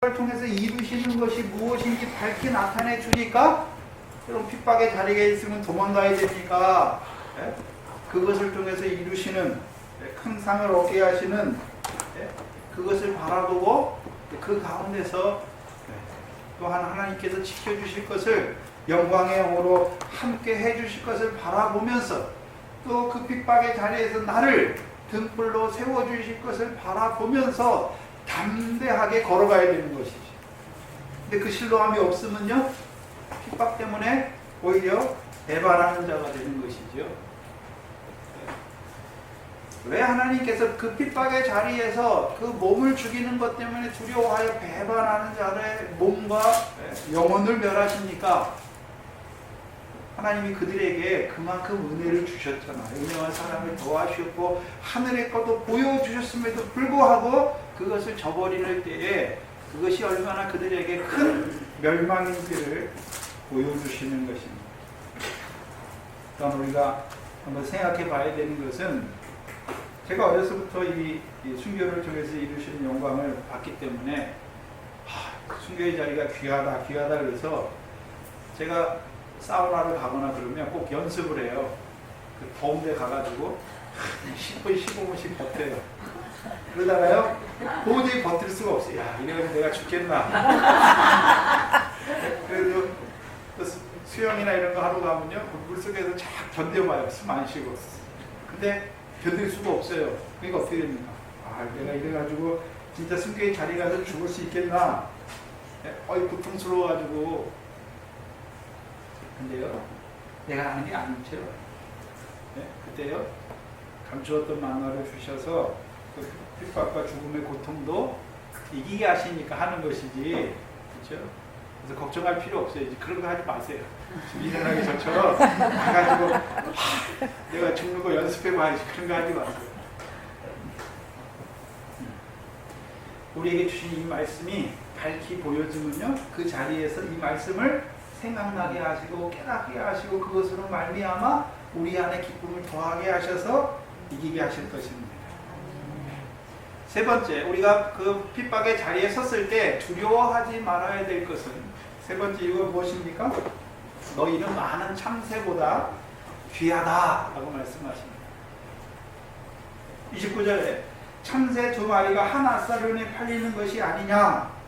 를 통해서 이루시는 것이 무엇인지 밝히 나타내 주니까, 그럼 핍박의 자리에 있으면 도망가야 되니까, 그것을 통해서 이루시는, 큰 상을 얻게 하시는, 그것을 바라보고 그 가운데서 또한 하나님께서 지켜주실 것을, 영광의 영으로 함께 해주실 것을 바라보면서, 또 그 핍박의 자리에서 나를 등불로 세워주실 것을 바라보면서 담대하게 걸어가야 되는 것이지. 근데 그 신뢰함이 없으면요, 핍박 때문에 오히려 배반하는 자가 되는 것이죠. 왜 하나님께서 그 핍박의 자리에서 그 몸을 죽이는 것 때문에 두려워하여 배반하는 자의 몸과 영혼을 멸하십니까? 하나님이 그들에게 그만큼 은혜를 주셨잖아요. 유명한 사람을 도와주셨고 하늘의 것도 보여주셨음에도 불구하고 그것을 저버리는 때에 그것이 얼마나 그들에게 큰 멸망인지를 보여주시는 것입니다. 그럼 우리가 한번 생각해 봐야 되는 것은, 제가 어려서부터 이 순교를 통해서 이루시는 영광을 봤기 때문에 순교의 자리가 귀하다 그래서 제가 사우나를 가거나 그러면 꼭 연습을 해요. 그 더운 데 가가지고 10분, 15분씩 버텨요. 그러다가요, 도저히 버틸 수가 없어요. 야, 이러면 내가 죽겠나. 그래도 수영이나 이런 거 하러 가면요, 물속에서 쫙 견뎌봐요. 숨 안 쉬고. 근데 견딜 수가 없어요. 그러니까 어떻게 됩니까? 내가 이래가지고 진짜 순교의 자리 가서 죽을 수 있겠나. 고통스러워가지고. 근데요, 내가 하는 게 아니죠. 그때요, 감추었던 만나를 주셔서 그 핍박과 죽음의 고통도 이기게 하시니까 하는 것이지, 그렇죠? 그래서 걱정할 필요 없어요. 이제 그런 거 하지 마세요. 미련하게 저처럼 가가지고 내가 죽는 거 연습해봐야지, 그런 거 하지 마세요. 우리에게 주신 이 말씀이 밝히 보여지면요, 그 자리에서 이 말씀을 생각나게 하시고 깨닫게 하시고 그것으로 말미암아 우리 안에 기쁨을 더하게 하셔서 이기게 하실 것입니다. 세 번째, 우리가 그 핍박의 자리에 섰을 때 두려워하지 말아야 될 것은, 세 번째 이유가 무엇입니까? 너희는 많은 참새보다 귀하다 라고 말씀하십니다. 29절에 참새 2마리가 한 아사론에 팔리는 것이 아니냐,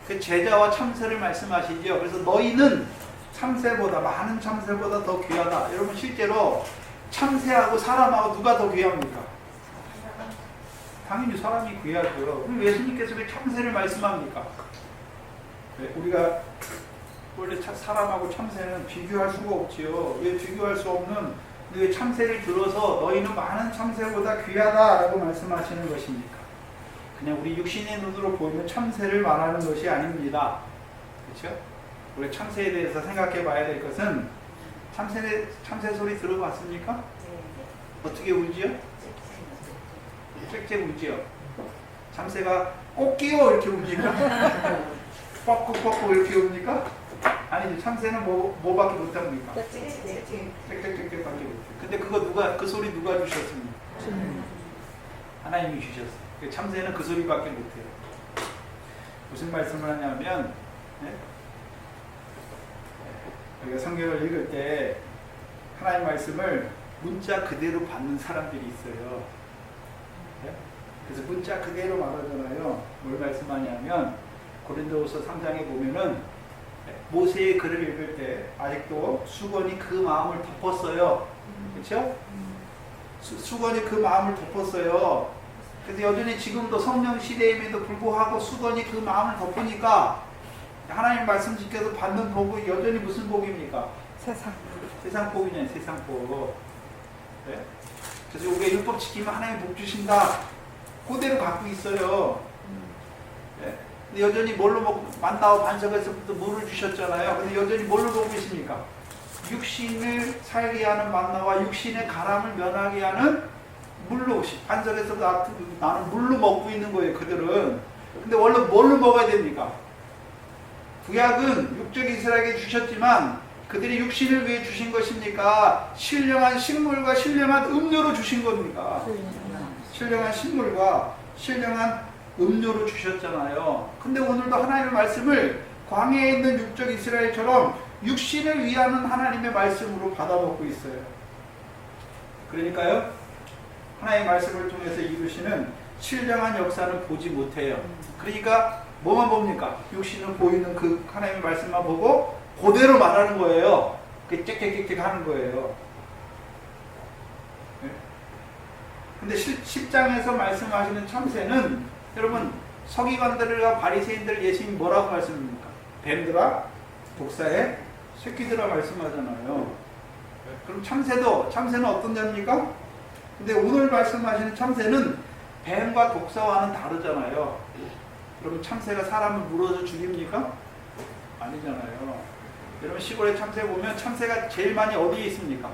그 제자와 참새를 말씀하시죠. 그래서 너희는 참새보다, 많은 참새보다 더 귀하다. 여러분, 실제로 참새하고 사람하고 누가 더 귀합니까? 당연히 사람이 귀하고요. 그럼 예수님께서 왜 참새를 말씀합니까? 우리가 원래 사람하고 참새는 비교할 수가 없지요. 왜 비교할 수 없는, 왜 참새를 들어서 너희는 많은 참새보다 귀하다라고 말씀하시는 것입니까? 그냥 우리 육신의 눈으로 보이는 참새를 말하는 것이 아닙니다. 그렇죠? 우리 참새에 대해서 생각해 봐야 될 것은, 참새 소리 들어봤습니까? 네. 어떻게 울지요? 짹짹 울지요. 참새가 꼬끼요 이렇게 웁니까? 뻑꾹뻑꾹 이렇게 웁니까? 아니죠. 참새는 뭐밖에 못합니까? 짹짹짹짹 밖에 못해요. 근데 그 소리 누가 주셨습니까? 하나님이 주셨어요. 참새는 그 소리밖에 못해요. 무슨 말씀을 하냐면, 우리가 성경을 읽을 때 하나님 말씀을 문자 그대로 받는 사람들이 있어요. 그래서 문자 그대로 말하잖아요. 뭘 말씀하냐면, 고린도후서 3장에 보면은 모세의 글을 읽을 때 아직도 수건이 그 마음을 덮었어요. 그렇죠? 수건이 그 마음을 덮었어요. 그래서 여전히 지금도 성령 시대임에도 불구하고 수건이 그 마음을 덮으니까 하나님 말씀 지켜서 받는 복이 여전히 무슨 복입니까? 세상 복이냐, 세상 복. 네? 그래서 우리가 율법 지키면 하나님 복 주신다, 그대로 갖고 있어요. 네? 근데 여전히 뭘로 먹고, 만나와 반석에서부터 물을 주셨잖아요. 근데 여전히 뭘로 먹고 있습니까? 육신을 살게 하는 만나와 육신의 가람을 면하게 하는 물로, 반석에서 나는 물로 먹고 있는 거예요, 그들은. 근데 원래 뭘로 먹어야 됩니까? 구약은 육적 이스라엘에게 주셨지만 그들이 육신을 위해 주신 것입니까? 신령한 식물과 신령한 음료로 주신 겁니까? 신령한 식물과 신령한 음료로 주셨잖아요. 근데 오늘도 하나님의 말씀을 광야에 있는 육적 이스라엘처럼 육신을 위하는 하나님의 말씀으로 받아먹고 있어요. 그러니까요, 하나님의 말씀을 통해서 이루시는 신령한 역사는 보지 못해요. 그러니까 뭐만 봅니까? 육신을 보이는 그 하나님의 말씀만 보고 그대로 말하는 거예요. 그 짹짹짹짹 하는 거예요. 근데 10장에서 말씀하시는 참새는 여러분, 서기관들과 바리새인들 예수님이 뭐라고 말씀합니까? 뱀들아 독사의 새끼들아 말씀하잖아요. 그럼 참새는 어떤 자입니까? 근데 오늘 말씀하시는 참새는 뱀과 독사와는 다르잖아요. 그러면 참새가 사람을 물어서 죽입니까? 아니잖아요. 여러분, 시골에 참새 보면 참새가 제일 많이 어디에 있습니까?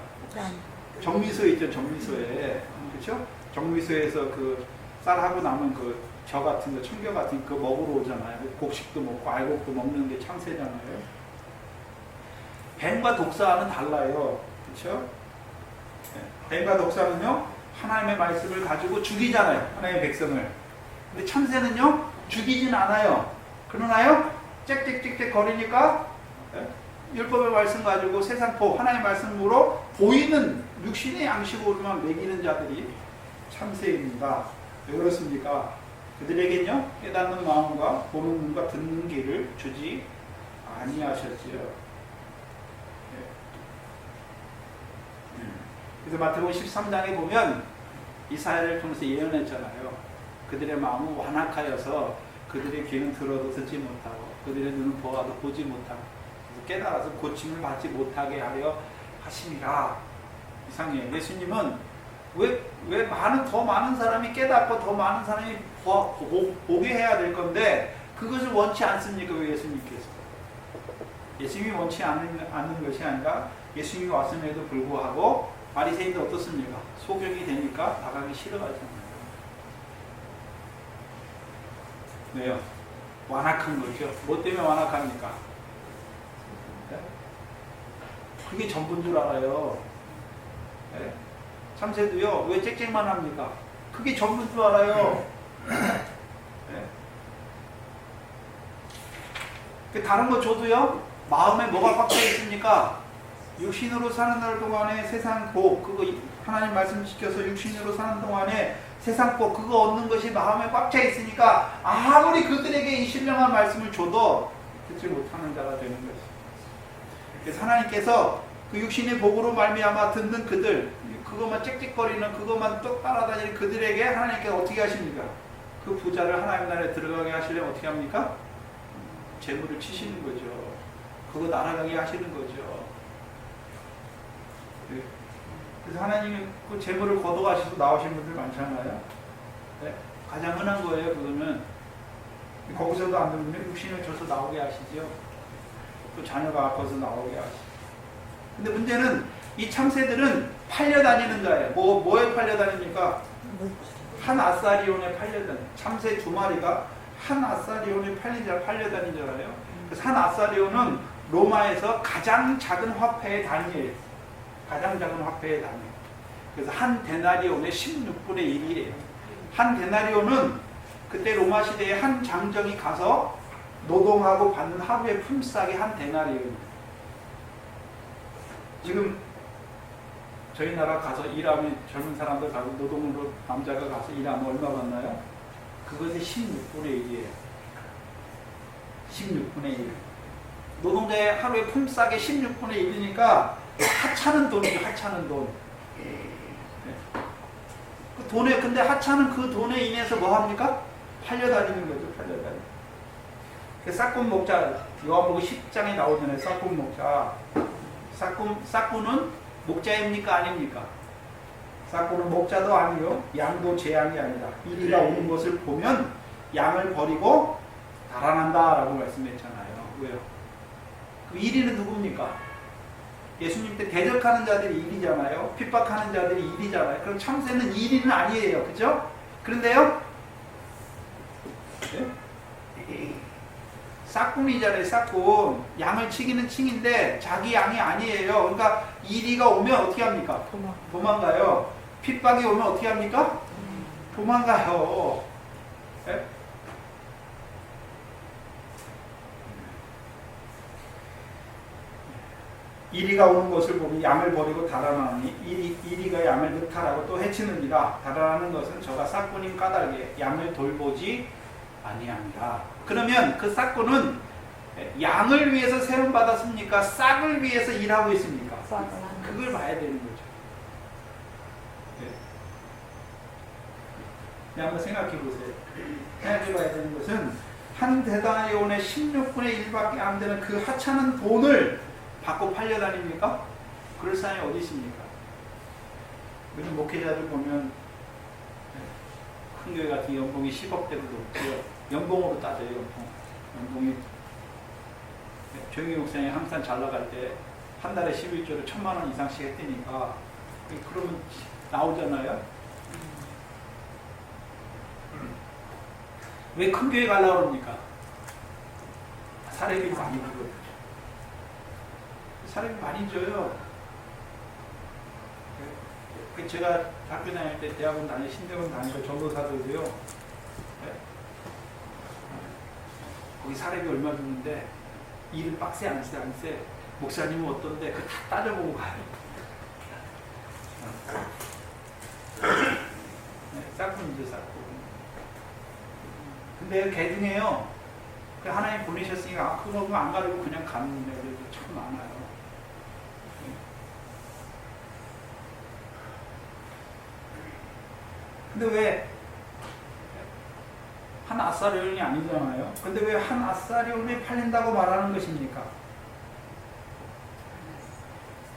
정미소에 있죠. 정미소에. 그렇죠? 정미소에서 그 쌀하고 남은 그 저 같은 거, 청겨 같은 거 먹으러 오잖아요. 곡식도 먹고 알곡도 먹는 게 참새잖아요. 뱀과 독사와는 달라요. 그렇죠? 뱀과 독사는요, 하나님의 말씀을 가지고 죽이잖아요. 하나님의 백성을. 근데 참새는요, 죽이진 않아요. 그러나요, 짹짹짹짹 거리니까 율법의 말씀 가지고 세상법, 하나님의 말씀으로 보이는 육신의 양식으로만 먹이는 자들이 참새입니다. 왜 그렇습니까? 그들에게는요, 깨닫는 마음과 보는 눈과 듣는 귀를 주지 아니하셨지요. 그래서 마태복음 13장에 보면 이사야를 통해서 예언했잖아요. 그들의 마음은 완악하여서 그들의 귀는 들어도 듣지 못하고 그들의 눈은 보아도 보지 못하고 깨달아서 고침을 받지 못하게 하려 하심이라. 이상해요. 예수님은 왜 더 많은 사람이 깨닫고 더 많은 사람이 보게 해야 될 건데 그것을 원치 않습니까? 왜 예수님께서? 예수님이 원치 않는 것이 아니라 예수님이 왔음에도 불구하고 바리새인도 어떻습니까? 소경이 되니까 나가기 싫어하잖아요. 왜요? 완악한 거죠. 뭐 때문에 완악합니까? 그게 전부인 줄 알아요. 네? 참새도요, 왜 짹짹만 합니까? 그게 전부인 줄 알아요. 네? 다른 거 줘도요, 마음에 뭐가 꽉 차 있습니까? 육신으로 사는 날 동안에 세상 복, 그거 하나님 말씀 지켜서 육신으로 사는 동안에 세상 복, 그거 얻는 것이 마음에 꽉 차 있으니까 아무리 그들에게 이 신령한 말씀을 줘도 듣지 못하는 자가 되는 것입니다. 그래서 하나님께서 그 육신의 복으로 말미암아 듣는 그들, 그것만 짹짹거리는, 그것만 또 따라다니는 그들에게 하나님께서 어떻게 하십니까? 그 부자를 하나님 나라에 들어가게 하시려면 어떻게 합니까? 재물을 치시는 거죠. 그거 날아가게 하시는 거죠. 그래서 하나님이 그 재물을 걷어가시고 나오신 분들 많잖아요. 네? 가장 흔한 거예요. 그거는 거기서도 안 되면 육신을 줘서 나오게 하시죠. 또 자녀가 아파서 나오게 하시죠. 근데 문제는 이 참새들은 팔려다니는 자예요. 뭐에 팔려다닙니까? 한 아사리온에 팔려다니는, 참새 2마리가 한 아사리온에 팔려다니잖아요. 그래서 한 아사리온은 로마에서 가장 작은 화폐의 단위예요. 가장 작은 화폐의 단위. 그래서 한 데나리온의 16분의 1이에요. 한 데나리온은 그때 로마 시대에 한 장정이 가서 노동하고 받는 하루의 품삯이 한 데나리온이에요. 지금 저희 나라 가서 일하면, 젊은 사람들 가서 노동으로 남자가 가서 일하면 얼마 받나요? 그것의 16분의 1이에요. 16분의 1. 노동자의 하루의 품삯의 16분의 1이니까 하찮은 돈이죠. 하찮은 돈. 그 돈에, 근데 하찮은 그 돈에 인해서 뭐 합니까? 팔려다니는 거죠. 팔려다니는. 그 싹군 목자, 요한복음 10장에 나오잖아요. 싹군 목자. 싹군은 목자입니까? 아닙니까? 싹군은 목자도 아니요, 양도 재앙이 아니다. 이리가 오는 것을 보면 양을 버리고 달아난다 라고 말씀했잖아요. 왜요? 그 이리는 누굽니까? 예수님 때 대적하는 자들이 일이잖아요. 핍박하는 자들이 일이잖아요. 그럼 참새는 일이는 아니에요. 그죠? 그런데요, 네? 싹군이잖아요. 싹군. 양을 치기는 칭인데 자기 양이 아니에요. 그러니까 이리가 오면 어떻게 합니까? 도망가요. 핍박이 오면 어떻게 합니까? 도망가요. 네? 이리가 오는 것을 보니 양을 버리고 달아나니 이리가 양을 늑탈하고 또 해치느니라. 달아나는 것은 저가 싹꾼인 까닭에 양을 돌보지 아니함이라. 그러면 그 싹꾼은 양을 위해서 세움 받았습니까? 싹을 위해서 일하고 있습니까? 그걸 봐야 되는 거죠. 네, 한번 생각해 보세요. 생각해 봐야 되는 것은 한 대단원의 16분의 1밖에 안 되는 그 하찮은 돈을 받고 팔려 다닙니까? 그럴 사람이 어디 있습니까? 요즘 목회자들 보면 큰 교회 같은 연봉이 10억대로 높고요. 연봉으로 따져요. 연봉이 조용히 목사님이 항상 잘 나갈 때 한 달에 11조로 1,000만 원 이상씩 했다니까 그러면 나오잖아요. 왜 큰 교회 가려고 그럽니까? 사례비 많이 주고 사례비 많이 줘요. 제가 학교 다닐 때 대학원 다니고 신대원 다니고 전도사들도요. 거기 사례비 얼마 주는데 일을 빡세 안 세? 목사님은 어떤데? 그거 다 따져보고 가요. 싹군이죠, 싹군. 근데 개중에요. 하나님 보내셨으니까 그거 안 가리고 그냥 가는 애들도 참 많아요. 근데 왜 한 아사리온이 아니잖아요. 근데 왜 한 아사리온이 팔린다고 말하는 것입니까?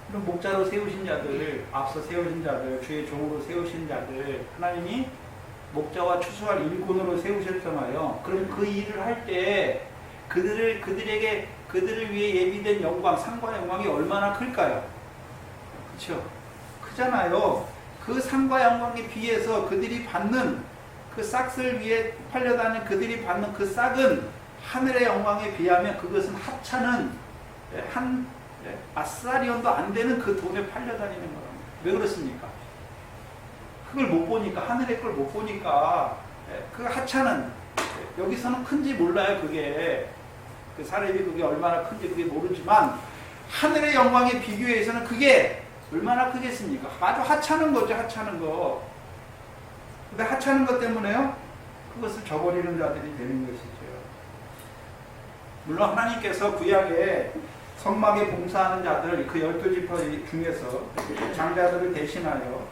그럼 목자로 세우신 자들, 앞서 세우신 자들, 주의 종으로 세우신 자들, 하나님이 목자와 추수할 일꾼으로 세우셨잖아요. 그럼 그 일을 할 때 그들을 위해 예비된 영광, 상과 영광이 얼마나 클까요? 그렇죠? 크잖아요. 그 상과 영광에 비해서 그들이 받는 그 싹을 위해 팔려다니는 그들이 받는 그 싹은 하늘의 영광에 비하면 그것은 하찮은 한 아사리온도 안 되는 그 돈에 팔려다니는 거랍니다. 왜 그렇습니까? 그걸 못 보니까, 하늘의 걸 못 보니까, 그 하찮은, 여기서는 큰지 몰라요, 그게. 그 사례비 그게 얼마나 큰지 그게 모르지만, 하늘의 영광에 비교해서는 그게 얼마나 크겠습니까? 아주 하찮은 거죠, 하찮은 거. 근데 하찮은 것 때문에요, 그것을 저버리는 자들이 되는 것이죠. 물론 하나님께서 구약에 성막에 봉사하는 자들, 그 12지파 중에서 장자들을 대신하여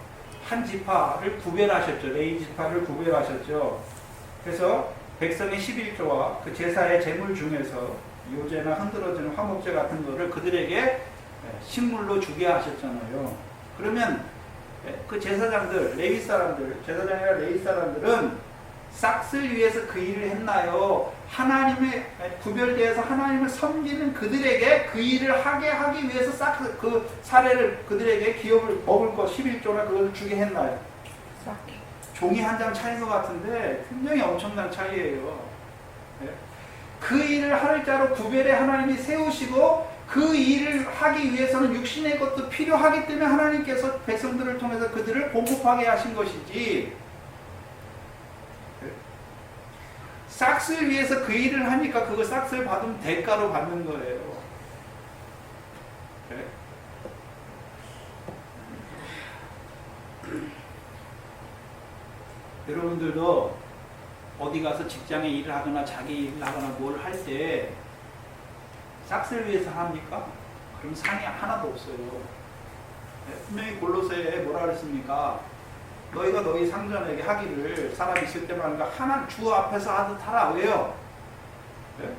한 지파를 구별하셨죠. 레위 지파를 구별하셨죠. 그래서 백성의 11조와 그 제사의 제물 중에서 요제나 흔들어지는 화목제 같은 거를 그들에게 식물로 주게 하셨잖아요. 그러면 그 제사장들, 레위 사람들, 제사장이나 레위 사람들은 싹을 위해서 그 일을 했나요? 하나님의 구별되어서 하나님을 섬기는 그들에게 그 일을 하기 위해서 싹 그 사례를 그들에게 기업을 먹을 것 11조나 그걸 주게 했나요? 종이 한 장 차이인 것 같은데 굉장히 엄청난 차이예요. 그 일을 할 자로 구별해 하나님이 세우시고 그 일을 하기 위해서는 육신의 것도 필요하기 때문에 하나님께서 백성들을 통해서 그들을 공급하게 하신 것이지, 싹을 위해서 그 일을 하니까 그거 싹을 받으면 대가로 받는 거예요. 네? 여러분들도 어디 가서 직장에 일을 하거나 자기 일을 하거나 뭘 할 때 싹을 위해서 합니까? 그럼 상이 하나도 없어요. 네? 분명히 골로새에 뭐라 그랬습니까? 너희가 너희 상전에게 하기를 사람 있을 때만 하나 주 앞에서 하듯 하라. 왜요? 네?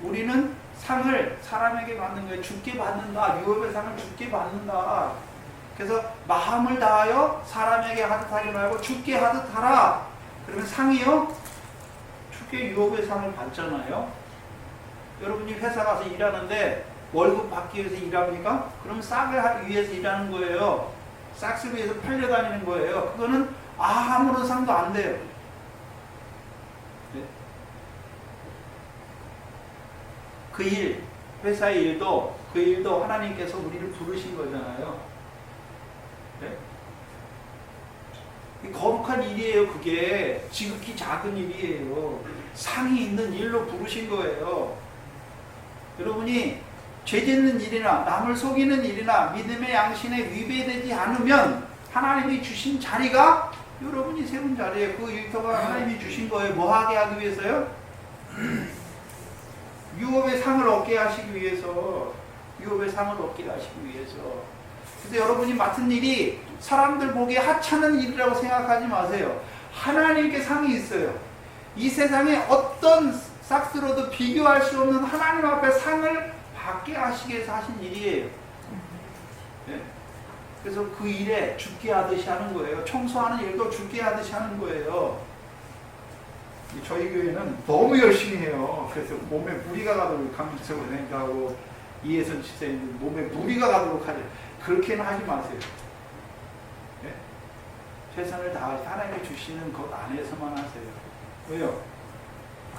우리는 상을 사람에게 받는 거예요. 주께 받는다. 유업의 상을 주께 받는다. 그래서 마음을 다하여 사람에게 하듯 하지 말고 주께 하듯 하라. 그러면 상이요? 주께 유업의 상을 받잖아요. 여러분이 회사 가서 일하는데 월급 받기 위해서 일합니까? 그럼 싹을 하기 위해서 일하는 거예요. 싹을 위해서 팔려다니는 거예요. 그거는 아무런 상도 안 돼요. 네? 그 일, 회사의 일도, 그 일도 하나님께서 우리를 부르신 거잖아요. 네? 거룩한 일이에요. 그게 지극히 작은 일이에요. 상이 있는 일로 부르신 거예요. 여러분이 죄짓는 일이나 남을 속이는 일이나 믿음의 양심에 위배되지 않으면 하나님이 주신 자리가 여러분이 세운 자리에 그 일터가 하나님이 주신 거예요. 뭐 하게 하기 위해서요? 유업의 상을 얻게 하시기 위해서. 유업의 상을 얻게 하시기 위해서. 그래서 여러분이 맡은 일이 사람들 보기에 하찮은 일이라고 생각하지 마세요. 하나님께 상이 있어요. 이 세상에 어떤 싹스로도 비교할 수 없는 하나님 앞에 상을 받게 하시기 위해서 하신 일이에요. 네? 그래서 그 일에 죽게 하듯이 하는 거예요. 청소하는 일도 죽게 하듯이 하는 거예요. 저희 교회는 너무 열심히 해요. 그래서 몸에 무리가 가도록 강민석을 생각하고 이혜선 집사님들 몸에 무리가 가도록 하죠. 그렇게는 하지 마세요. 네? 최선을 다하시 하나님이 주시는 것 안에서만 하세요. 왜요?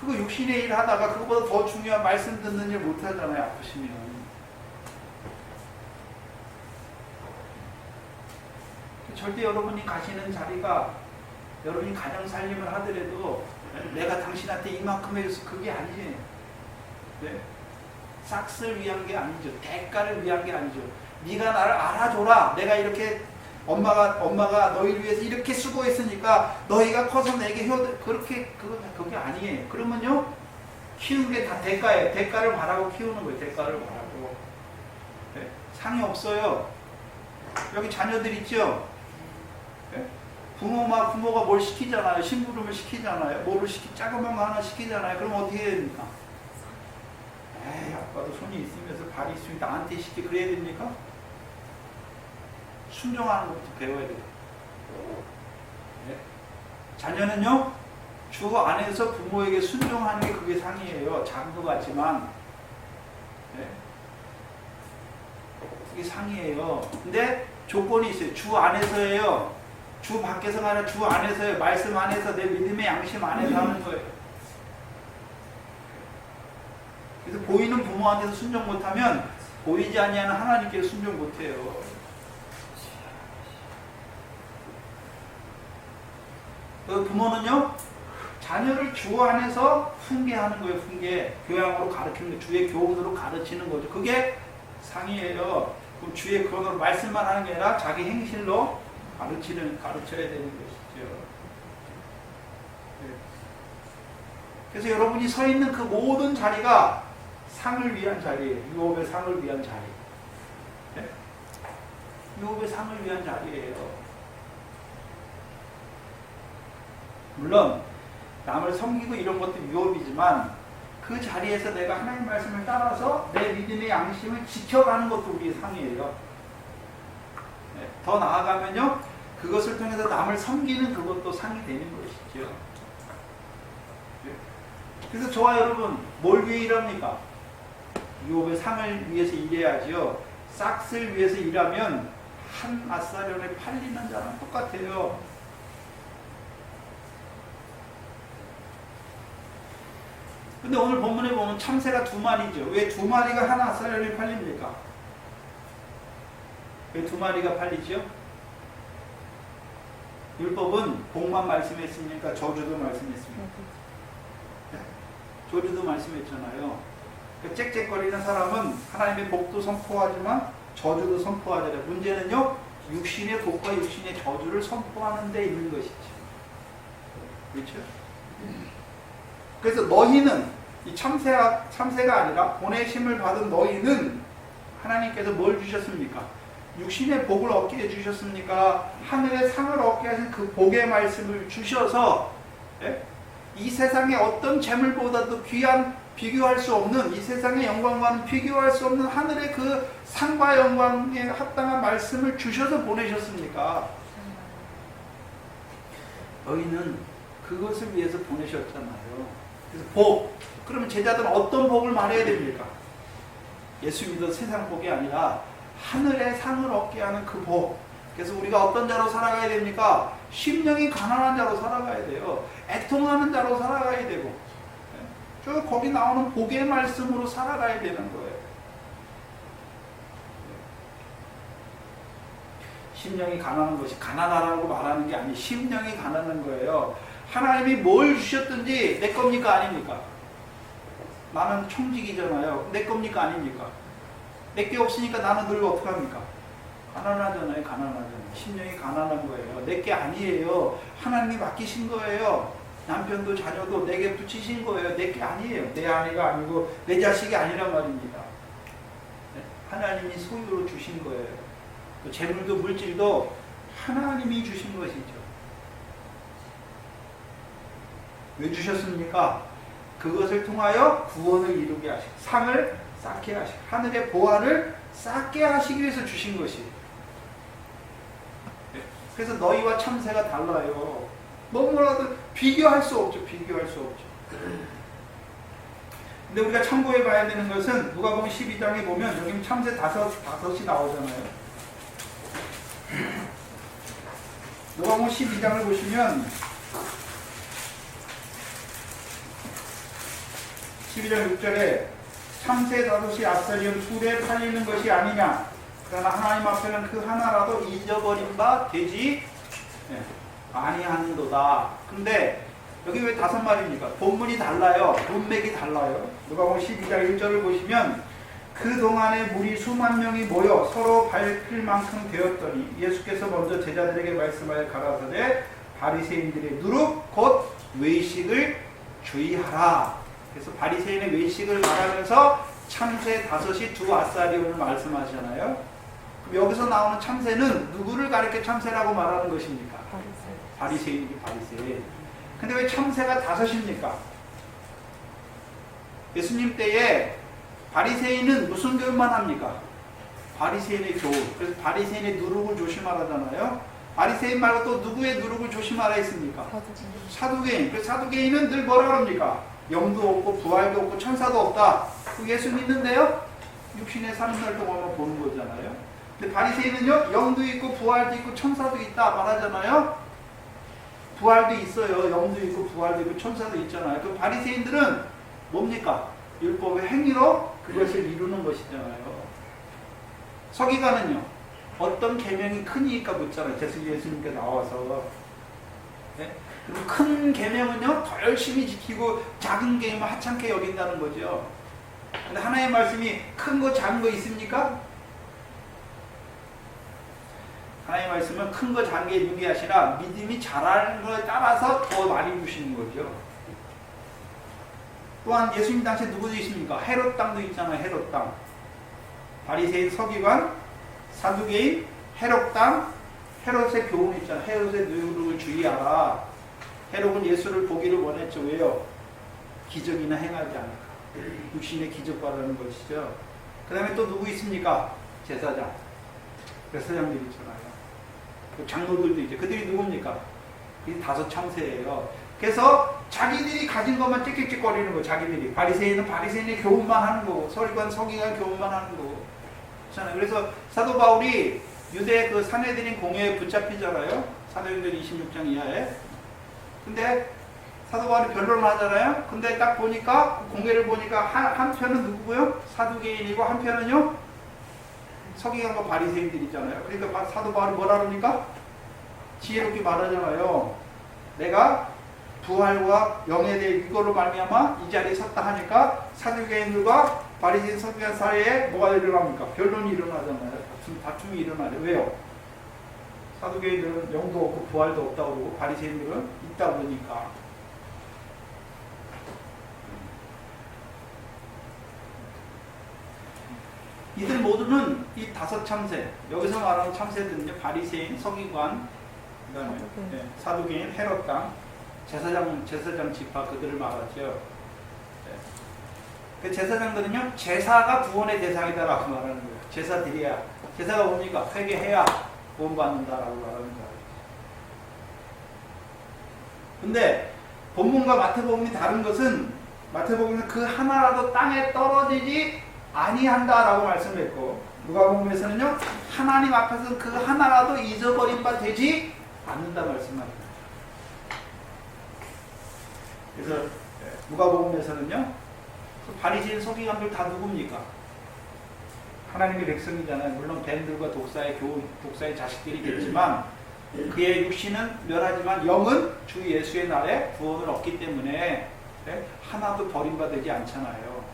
그거 육신의 일 하다가 그거보다 더 중요한 말씀 듣는 일 못 하잖아요. 아프시면. 절대 여러분이 가시는 자리가 여러분이 가정 살림을 하더라도 내가 당신한테 이만큼 해줘서 그게 아니지. 네? 싹쓸 위한 게 아니죠. 대가를 위한 게 아니죠. 네가 나를 알아줘라. 내가 이렇게 엄마가 너희를 위해서 이렇게 수고했으니까 너희가 커서 내게 그게 아니에요. 그러면요 키우는 게 다 대가예요. 대가를 바라고 키우는 거예요. 대가를 바라고. 네? 상이 없어요. 여기 자녀들 있죠. 네? 부모가 뭘 시키잖아요. 심부름을 시키잖아요. 뭐를 작은 거 하나 시키잖아요. 그럼 어떻게 해야 됩니까? 에이, 아빠도 손이 있으면서 발이 있으면 나한테 시키 그래야 됩니까? 순종하는 것부터 배워야 돼요. 네? 자녀는요, 주 안에서 부모에게 순종하는 게 그게 상이에요. 작은 것 같지만, 네? 그게 상이에요. 근데 조건이 있어요. 주 안에서예요. 주 밖에서가 아니라 주 안에서예요. 말씀 안에서 내 믿음의 양심 안에서 하는 거예요. 그래서 보이는 부모한테도 순종 못하면 보이지 아니하는 하나님께 순종 못해요. 그 부모는요, 자녀를 주 안에서 훈계하는 거예요. 훈계. 교양으로 가르치는 거예요. 주의 교훈으로 가르치는 거죠. 그게 상이에요. 그럼 주의 교훈으로 말씀만 하는 게 아니라 자기 행실로 가르쳐야 되는 것이죠. 네. 그래서 여러분이 서 있는 그 모든 자리가 상을 위한 자리예요. 유업의 상을 위한 자리. 네? 유업의 상을 위한 자리예요. 물론 남을 섬기고 이런 것도 유업이지만 그 자리에서 내가 하나님 말씀을 따라서 내 믿음의 양심을 지켜가는 것도 우리의 상이에요. 네. 더 나아가면요, 그것을 통해서 남을 섬기는 그것도 상이 되는 것이죠. 네. 그래서 저와 여러분 뭘 위해 일합니까? 유업의 상을 위해서 일해야지요. 싹쓸 위해서 일하면 한 아사련에 팔리는 자랑 똑같아요. 근데 오늘 본문에 보면 참새가 2마리죠. 왜 2마리가 한 아사련에 팔립니까? 왜 2마리가 팔리죠? 율법은 복만 말씀했습니까? 저주도 말씀했습니까? 네? 저주도 말씀했잖아요. 그 짹짹거리는 사람은 하나님의 복도 선포하지만 저주도 선포하잖아요. 문제는요, 육신의 복과 육신의 저주를 선포하는 데 있는 것이죠. 그렇죠? 그래서 너희는, 이 참새가 아니라 보내심을 받은 너희는 하나님께서 뭘 주셨습니까? 육신의 복을 얻게 해주셨습니까? 하늘의 상을 얻게 하신 그 복의 말씀을 주셔서, 예? 이 세상의 어떤 재물보다도 귀한, 비교할 수 없는, 이 세상의 영광과는 비교할 수 없는 하늘의 그 상과 영광에 합당한 말씀을 주셔서 보내셨습니까? 너희는 그것을 위해서 보내셨잖아요. 그래서 복, 그러면 제자들은 어떤 복을 말해야 됩니까? 예수 믿어 세상 복이 아니라 하늘의 상을 얻게 하는 그 복. 그래서 우리가 어떤 자로 살아가야 됩니까? 심령이 가난한 자로 살아가야 돼요. 애통하는 자로 살아가야 되고, 저 거기 나오는 복의 말씀으로 살아가야 되는 거예요. 심령이 가난한 것이 가난하라고 말하는 게 아니에요. 심령이 가난한 거예요. 하나님이 뭘 주셨든지 내 겁니까 아닙니까? 나는 청직이잖아요. 내 겁니까 아닙니까? 내게 없으니까 나는 늘 어떻게 합니까? 가난하잖아요. 가난하잖아요. 심령이 가난한 거예요. 내게 아니에요. 하나님이 맡기신 거예요. 남편도 자녀도 내게 붙이신 거예요. 내게 아니에요. 내 아내가 아니고 내 자식이 아니란 말입니다. 하나님이 소유로 주신 거예요. 또 재물도 물질도 하나님이 주신 것이죠. 왜 주셨습니까? 그것을 통하여 구원을 이루게 하시고 상을 쌓게 하시고 하늘의 보화를 쌓게 하시기 위해서 주신 것이. 그래서 너희와 참새가 달라요. 너무나도 비교할 수 없죠. 비교할 수 없죠. 근데 우리가 참고해 봐야 되는 것은 누가복음 12장에 보면 여기 참새 다섯이 나오잖아요. 누가복음 12장을 보시면 12장 6절에 참새 다섯이 아사리온 술에 팔리는 것이 아니냐. 그러나 하나님 앞에는 그 하나라도 잊어버린 바 되지 아니하는도다. 근데 여기 왜 5마리입니까? 본문이 달라요. 문맥이 달라요. 누가복음 12장 1절을 보시면 그동안에 무리 수만 명이 모여 서로 밟힐 만큼 되었더니 예수께서 먼저 제자들에게 말씀하여 가라사대 바리새인들의 누룩 곧 외식을 주의하라. 그래서 바리새인의 외식을 말하면서 참새 5이 2 아사리온을 말씀하시잖아요. 그럼 여기서 나오는 참새는 누구를 가리켜 참새라고 말하는 것입니까? 바리새인이지 바리새인. 근데 왜 참새가 5입니까? 예수님 때에 바리새인은 무슨 교훈만 합니까? 바리새인의 교훈. 그래서 바리새인의 누룩을 조심하라잖아요. 바리새인 말고 또 누구의 누룩을 조심하라 했습니까? 사두개인. 그래서 사두개인은 늘 뭐라 그럽니까? 영도 없고 부활도 없고 천사도 없다. 그 예수 믿는데요? 육신의 3날 동안만 보는 거잖아요. 근데 바리새인은요? 영도 있고 부활도 있고 천사도 있다 말하잖아요. 부활도 있어요. 영도 있고 부활도 있고 천사도 있잖아요. 그 바리새인들은 뭡니까? 율법의 행위로 그것을 이루는 것이잖아요. 서기관은요? 어떤 계명이 크니까 묻잖아요. 예수님께 나와서. 네? 그리고 큰 계명은요? 더 열심히 지키고 작은 계명은 하찮게 여긴다는 거죠. 근데 하나님의 말씀이 큰 거 작은 거 있습니까? 하나님의 말씀은 큰 거 작은 게 있는 게 아니라 믿음이 자라는 거에 따라서 더 많이 주시는 거죠. 또한 예수님 당시에 누구도 있습니까? 헤롯 땅도 있잖아요. 헤롯 땅. 바리새인, 서기관, 사두개인, 헤롯 땅, 헤롯의 교훈 있잖아요. 헤롯의 누룩을 주의하라. 헤롯은 예수를 보기를 원했죠. 왜요? 기적이나 행하지 않을까. 육신의 기적 바라는 것이죠. 그 다음에 또 누구 있습니까? 제사장. 제사장들 있잖아요. 그 장로들도 있죠. 그들이 누굽니까? 이 5 참새예요. 그래서 자기들이 가진 것만 찍찍거리는 거예요. 자기들이. 바리새인은 바리새인의 교훈만 하는 거고, 서기관 교훈만 하는 거고. 그렇잖아요. 그래서 사도 바울이 유대 그 산헤드린 공회에 붙잡히잖아요. 사도행전 26장 이하에. 근데 사도 바울이 변론을 하잖아요. 근데 딱 보니까 공회를 보니까 한 편은 누구고요? 사두개인이고 한 편은요? 서기관과 바리새인들이잖아요. 그러니까 사도 바울이 뭐라 그럽니까? 지혜롭게 말하잖아요. 내가 부활과 영에 대해 이걸로 말미암아 이 자리에 섰다 하니까 사두개인들과 바리새인 서기관 사이에 뭐가 일어납니까? 변론이 일어나잖아요. 다툼이 일어나요. 왜요? 사두개인들은 영도 없고 부활도 없다고 그러고 바리새인들은 있다고 그러니까. 이들 모두는 이 5 참새, 여기서 말하는 참새들은요, 바리새인, 서기관, 그다음에 사두개인, 헤롯 땅, 제사장 지파 그들을 말하죠. 네. 그 제사장들은요, 제사가 구원의 대상이다라고 말하는 거예요. 제사드려야. 제사가 뭡니까? 회개해야 구원받는다라고 말하는 거예요. 근데 본문과 마태복음이 다른 것은 마태복음은 그 하나라도 땅에 떨어지지 아니한다라고 말씀했고, 누가복음에서는요, 하나님 앞에서 그 하나라도 잊어버린 바 되지 않는다 말씀합니다. 그래서 누가복음에서는요, 바리새인 서기관들 다 누굽니까? 하나님의 백성이잖아요. 물론 뱀들과 독사의 자식들이겠지만 그의 육신은 멸하지만 영은 주 예수의 날에 구원을 얻기 때문에 하나도 버림받지 않잖아요.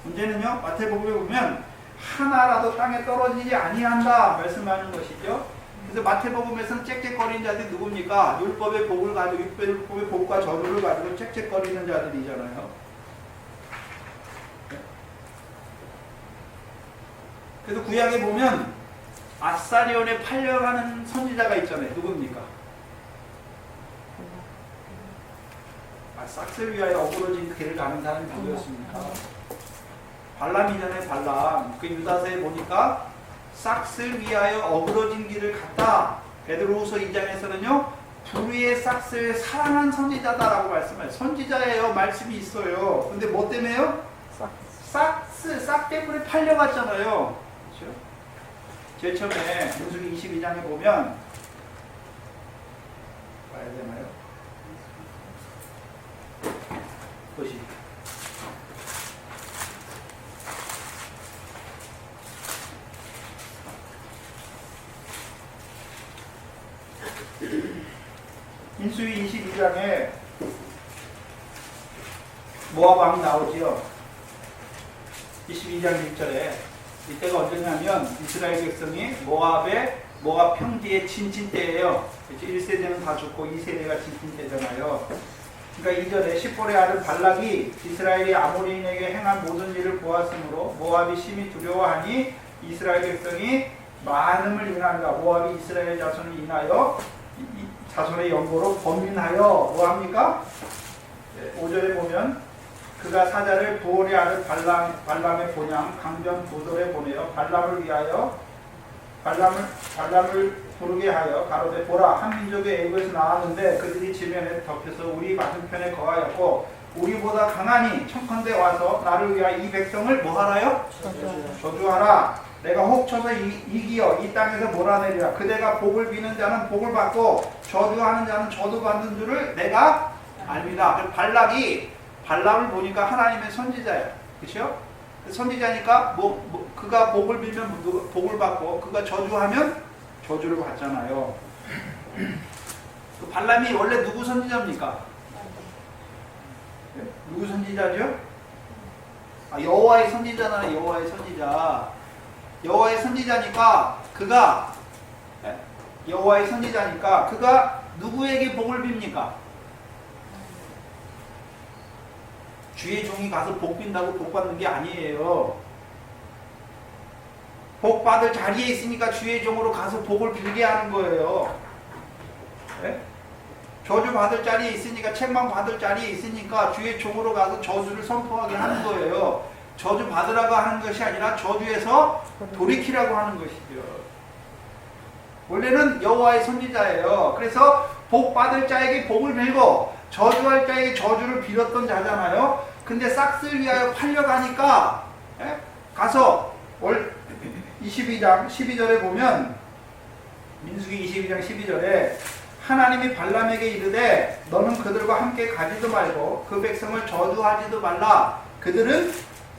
문제는요, 마태복음에 보면 하나라도 땅에 떨어지지 아니한다 말씀하는 것이죠. 그래서 마태복음에서는 짹짹거리는 자들이 누굽니까? 율법의 복을 가지고 율법의 복과 저주를 가지고 짹짹거리는 자들이잖아요. 그래서 구약에 보면 아사리온에 팔려가는 선지자가 있잖아요. 누굽니까? 싹스를 위하여 어그러진 길을 가는 사람이 누구였습니까? 발람이잖아요. 발람. 그 유다서에 보니까 싹스를 위하여 어그러진 길을 갔다. 베드로후서 2장에서는요. 불의의 싹스를 사랑한 선지자다라고 말씀해요. 선지자예요. 말씀이 있어요. 근데 뭐 때문에요? 싹 때문에 팔려갔잖아요. 그렇죠? 제일 처음에 민수기 22장에 보면 봐야 되나요? 그것이 민수기 22장에 모압 왕이 나오지요. 22장 1절에 이때가 언제냐면 이스라엘 백성이 모압 평지의 진친 때예요. 1세대는 다 죽고 2세대가 진친 때잖아요. 그러니까 2절에 십볼의 아들 발락이 이스라엘이 아모리인에게 행한 모든 일을 보았으므로 모압이 심히 두려워하니 이스라엘 백성이 많음을 인하여 모압이 이스라엘 자손을 인하여 자손의 연고로 범민하여 뭐합니까? 5절에 보면 그가 사자를 부올의 아들 발람의 본향 강변 부돌에 보내어 발람을 부르게 하여 가로되 보라 한 민족이 애굽에서 나왔는데 그들이 지면에 덮여서 우리 맞은편에 거하였고 우리보다 강하니 청컨대 와서 나를 위하여 이 백성을 뭐하라요? 저주하라. 내가 혹 쳐서 이기어 이 땅에서 몰아내리라. 그대가 복을 비는 자는 복을 받고 저주하는 자는 저주받는 줄을 내가 압니다. 발람을 보니까 하나님의 선지자예요. 그렇죠? 선지자니까 그가 복을 빌면 복을 받고 그가 저주하면 저주를 받잖아요. 그 발람이 원래 누구 선지자입니까? 누구 선지자죠? 여호와의 선지자잖아요. 여호와의 선지자. 여호와의 선지자니까 그가 누구에게 복을 빕니까? 주의 종이 가서 복 빈다고 복 받는 게 아니에요. 복 받을 자리에 있으니까 주의 종으로 가서 복을 빌게 하는 거예요. 네? 저주 받을 자리에 있으니까 책망 받을 자리에 있으니까 주의 종으로 가서 저주를 선포하게 하는 거예요. 저주 받으라고 하는 것이 아니라 저주에서 돌이키라고 하는 것이죠. 원래는 여호와의 선지자예요. 그래서 복 받을 자에게 복을 빌고 저주할 자에게 저주를 빌었던 자잖아요. 근데 싹스를 위하여 팔려가니까 가서 22장 12절에 보면 민수기 22장 12절에 하나님이 발람에게 이르되 너는 그들과 함께 가지도 말고 그 백성을 저주하지도 말라. 그들은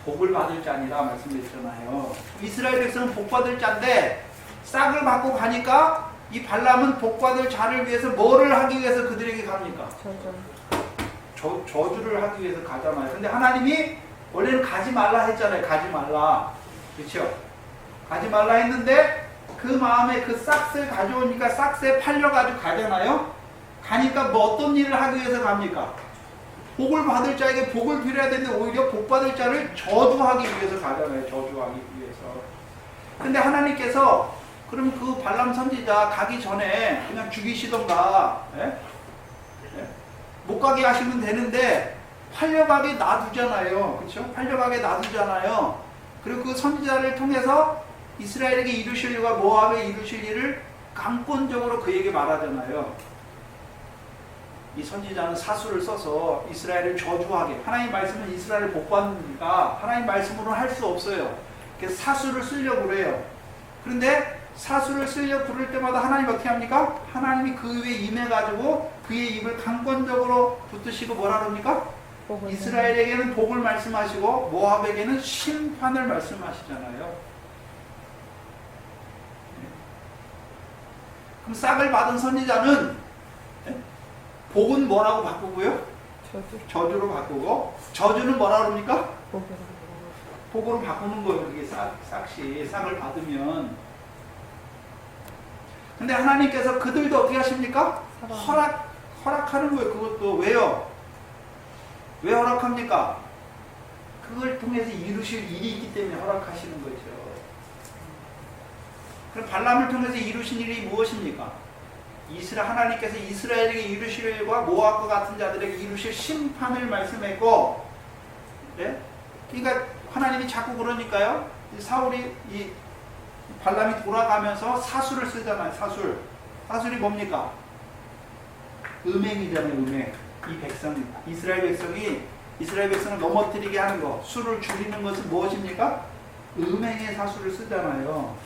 복을 받을 자니라 말씀드렸잖아요. 이스라엘 백성은 복 받을 자인데 싹을 받고 가니까 이 발람은 복 받을 자를 위해서 뭐를 하기 위해서 그들에게 갑니까? 저주를 하기 위해서 가잖아요. 근데 하나님이 원래는 가지 말라 했잖아요. 가지 말라. 그렇죠? 가지 말라 했는데 그 마음에 그 싹스를 가져오니까 싹스에 팔려가지고 가잖아요. 가니까 뭐 어떤 일을 하기 위해서 갑니까? 복을 받을 자에게 복을 빌어야 되는데 오히려 복 받을 자를 저주하기 위해서 가잖아요. 저주하기 위해서. 근데 하나님께서 그럼 그 발람 선지자 가기 전에 그냥 죽이시던가 못 가게 하시면 되는데 팔려가게 놔두잖아요. 그렇죠? 팔려가게 놔두잖아요. 그리고 그 선지자를 통해서 이스라엘에게 이루실 일과 모압에 이루실 일을 강권적으로 그에게 말하잖아요. 이 선지자는 사수를 써서 이스라엘을 저주하게, 하나님 말씀은 이스라엘을 복받으니까 하나님 말씀으로는 할 수 없어요. 그래서 사수를 쓰려고 그래요. 그런데 사수를 쓰려고 부를 때마다 하나님 어떻게 합니까? 하나님이 그 위에 임해가지고 그의 입을 강권적으로 붙드시고 뭐라 그럽니까? 이스라엘에게는 복을 말씀하시고 모압에게는 심판을 말씀하시잖아요. 그럼 싹을 받은 선지자는 복은 뭐라고 바꾸고요? 저주로 바꾸고, 저주는 뭐라 그럽니까? 복으로 바꾸는 거예요. 그게 싹이 싹을 받으면. 근데 하나님께서 그들도 어떻게 하십니까? 허락하는 거예요. 그것도 왜요? 왜 허락합니까? 그걸 통해서 이루실 일이 있기 때문에 허락하시는 거죠. 그럼 발람을 통해서 이루신 일이 무엇입니까? 하나님께서 이스라엘에게 이루실 일과 모압과 같은 자들에게 이루실 심판을 말씀했고, 네? 그러니까 하나님이 자꾸 그러니까요. 이 발람이 돌아가면서 사술을 쓰잖아요. 사술이 뭡니까? 음행이잖아요. 음행. 이스라엘 백성을 넘어뜨리게 하는 거, 수를 줄이는 것은 무엇입니까? 음행의 사술을 쓰잖아요.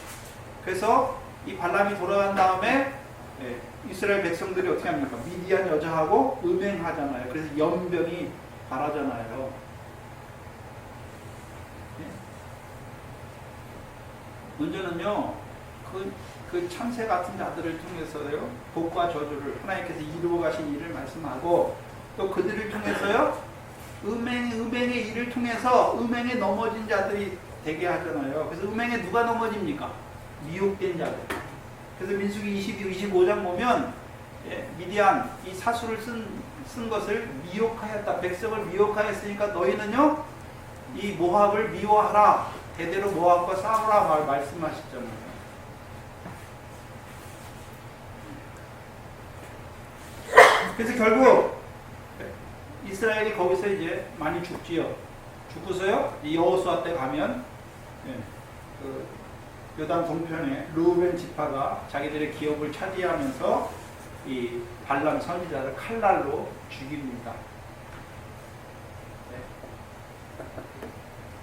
그래서 이 발람이 돌아간 다음에 이스라엘 백성들이 어떻게 합니까? 미디안 여자하고 음행하잖아요. 그래서 연병이 발하잖아요. 먼저는요, 그 참새 같은 자들을 통해서요, 복과 저주를 하나님께서 이루어 가신 일을 말씀하고, 또 그들을 통해서요, 음행의 일을 통해서 음행에 넘어진 자들이 되게 하잖아요. 그래서 음행에 누가 넘어집니까? 미혹된 자들. 그래서 민수기 22, 25장 보면, 미디안, 이 사수를 쓴 것을 미혹하였다. 백성을 미혹하였으니까 너희는요, 이 모압을 미워하라. 대대로 모압과 싸우라 말씀하셨잖아요. 그래서 결국 이스라엘이 거기서 이제 많이 죽지요. 죽고서요, 이 여호수아 때 가면 그 요단 동편에 르우벤 지파가 자기들의 기업을 차지하면서 이 발람 선지자를 칼날로 죽입니다.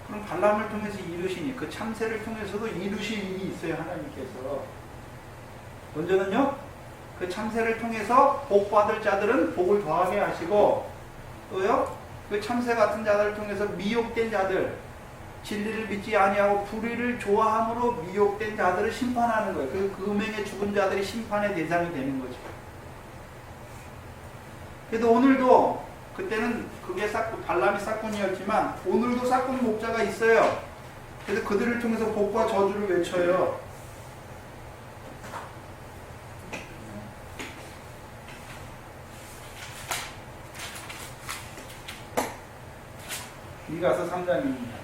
그럼 발람을 통해서 이루시니 그 참새를 통해서도 이루실 일이 있어요. 하나님께서. 먼저는요, 그 참새를 통해서 복 받을 자들은 복을 더하게 하시고, 또요, 그 참새 같은 자들을 통해서 미혹된 자들, 진리를 믿지 아니하고 불의를 좋아함으로 미혹된 자들을 심판하는 거예요. 그 음행에 죽은 자들이 심판의 대상이 되는 거죠. 그래도 오늘도 그때는 그게 발람이 싹군이었지만 오늘도 싹군 목자가 있어요. 그래서 그들을 통해서 복과 저주를 외쳐요. 미가서 3장입니다.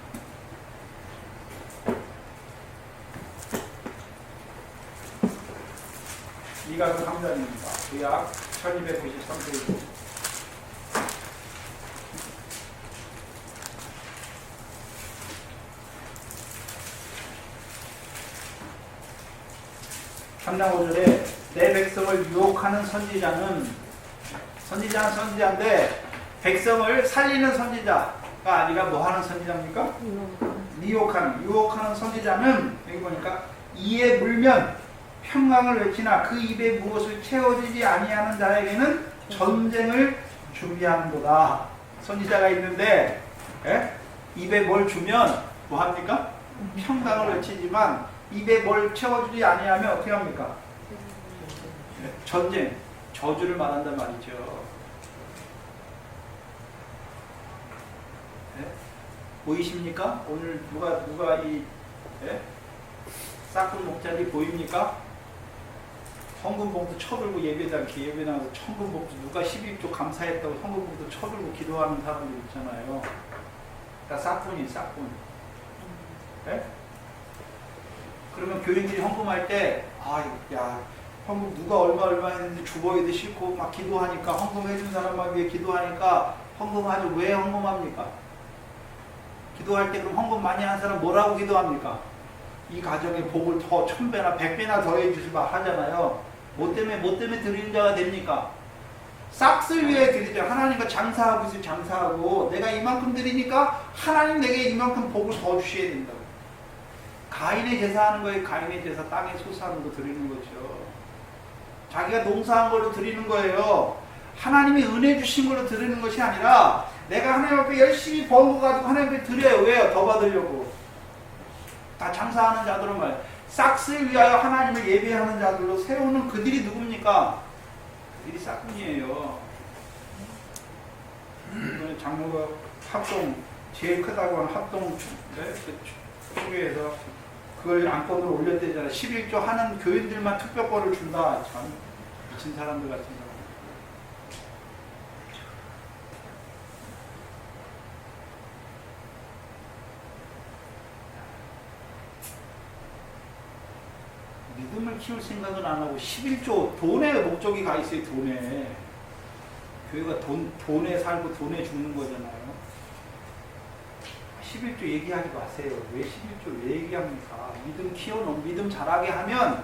미가서 3장입니다. 구약 1293페이지. 삼장 5절에 내 백성을 유혹하는 선지자는 선지자인데 백성을 살리는 선지자가 아니라 뭐 하는 선지자입니까? 유혹하는 선지자는 여기 보니까 이에 물면 평강을 외치나 그 입에 무엇을 채워지지 아니하는 자에게는 전쟁을 준비하는도다. 선지자가 있는데 입에 뭘 주면 뭐 합니까? 평강을 외치지만 입에 뭘 채워주지 아니하면 어떻게 합니까? 전쟁, 저주를 말한단 말이죠. 보이십니까? 오늘 누가 이 싹군 목자들이 보입니까? 헌금봉투 쳐들고 예배 나가서 헌금봉투 누가 12조 감사했다고 헌금봉투 쳐들고 기도하는 사람들 있잖아요. 그러니까 싹군. 그러면 교인들이 헌금할 때, 헌금 누가 얼마 했는지 주보에도 싫고 막 기도하니까 헌금해준 사람만 위해 기도하니까 헌금하죠. 왜 헌금합니까? 기도할 때 그럼 헌금 많이 한 사람 뭐라고 기도합니까? 이 가정의 복을 더 1000배나 100배나 더해 주시바 하잖아요. 뭐 때문에 드리는 자가 됩니까? 싹쓸 위해 드리죠. 하나님과 장사하고 있으면 장사하고 내가 이만큼 드리니까 하나님 내게 이만큼 복을 더 주셔야 된다고. 가인의 제사 하는 거예요. 가인의 제사 땅에 소사하는 거 드리는 거죠. 자기가 농사한 걸로 드리는 거예요. 하나님이 은혜 주신 걸로 드리는 것이 아니라 내가 하나님 앞에 열심히 번 거 가지고 하나님 앞에 드려요. 왜요? 더 받으려고. 다 장사하는 자들은 말이에요. 싹쓸 위하여 하나님을 예배하는 자들로 세우는 그들이 누굽니까? 그들이 싹군이에요. 이번에 장로가 합동 제일 크다고 하는 합동 총회에서 그걸 안건으로 올렸대잖아요. 11조 하는 교인들만 특별권을 준다. 참 미친 사람들 같은 사람. 믿음을 키울 생각은 안 하고 11조 돈에 목적이 가 있어요. 돈에. 교회가 돈에 살고 돈에 죽는 거잖아요. 11조 얘기하지 마세요. 왜 11조 왜 얘기합니까? 믿음 키워놓은 믿음 잘하게 하면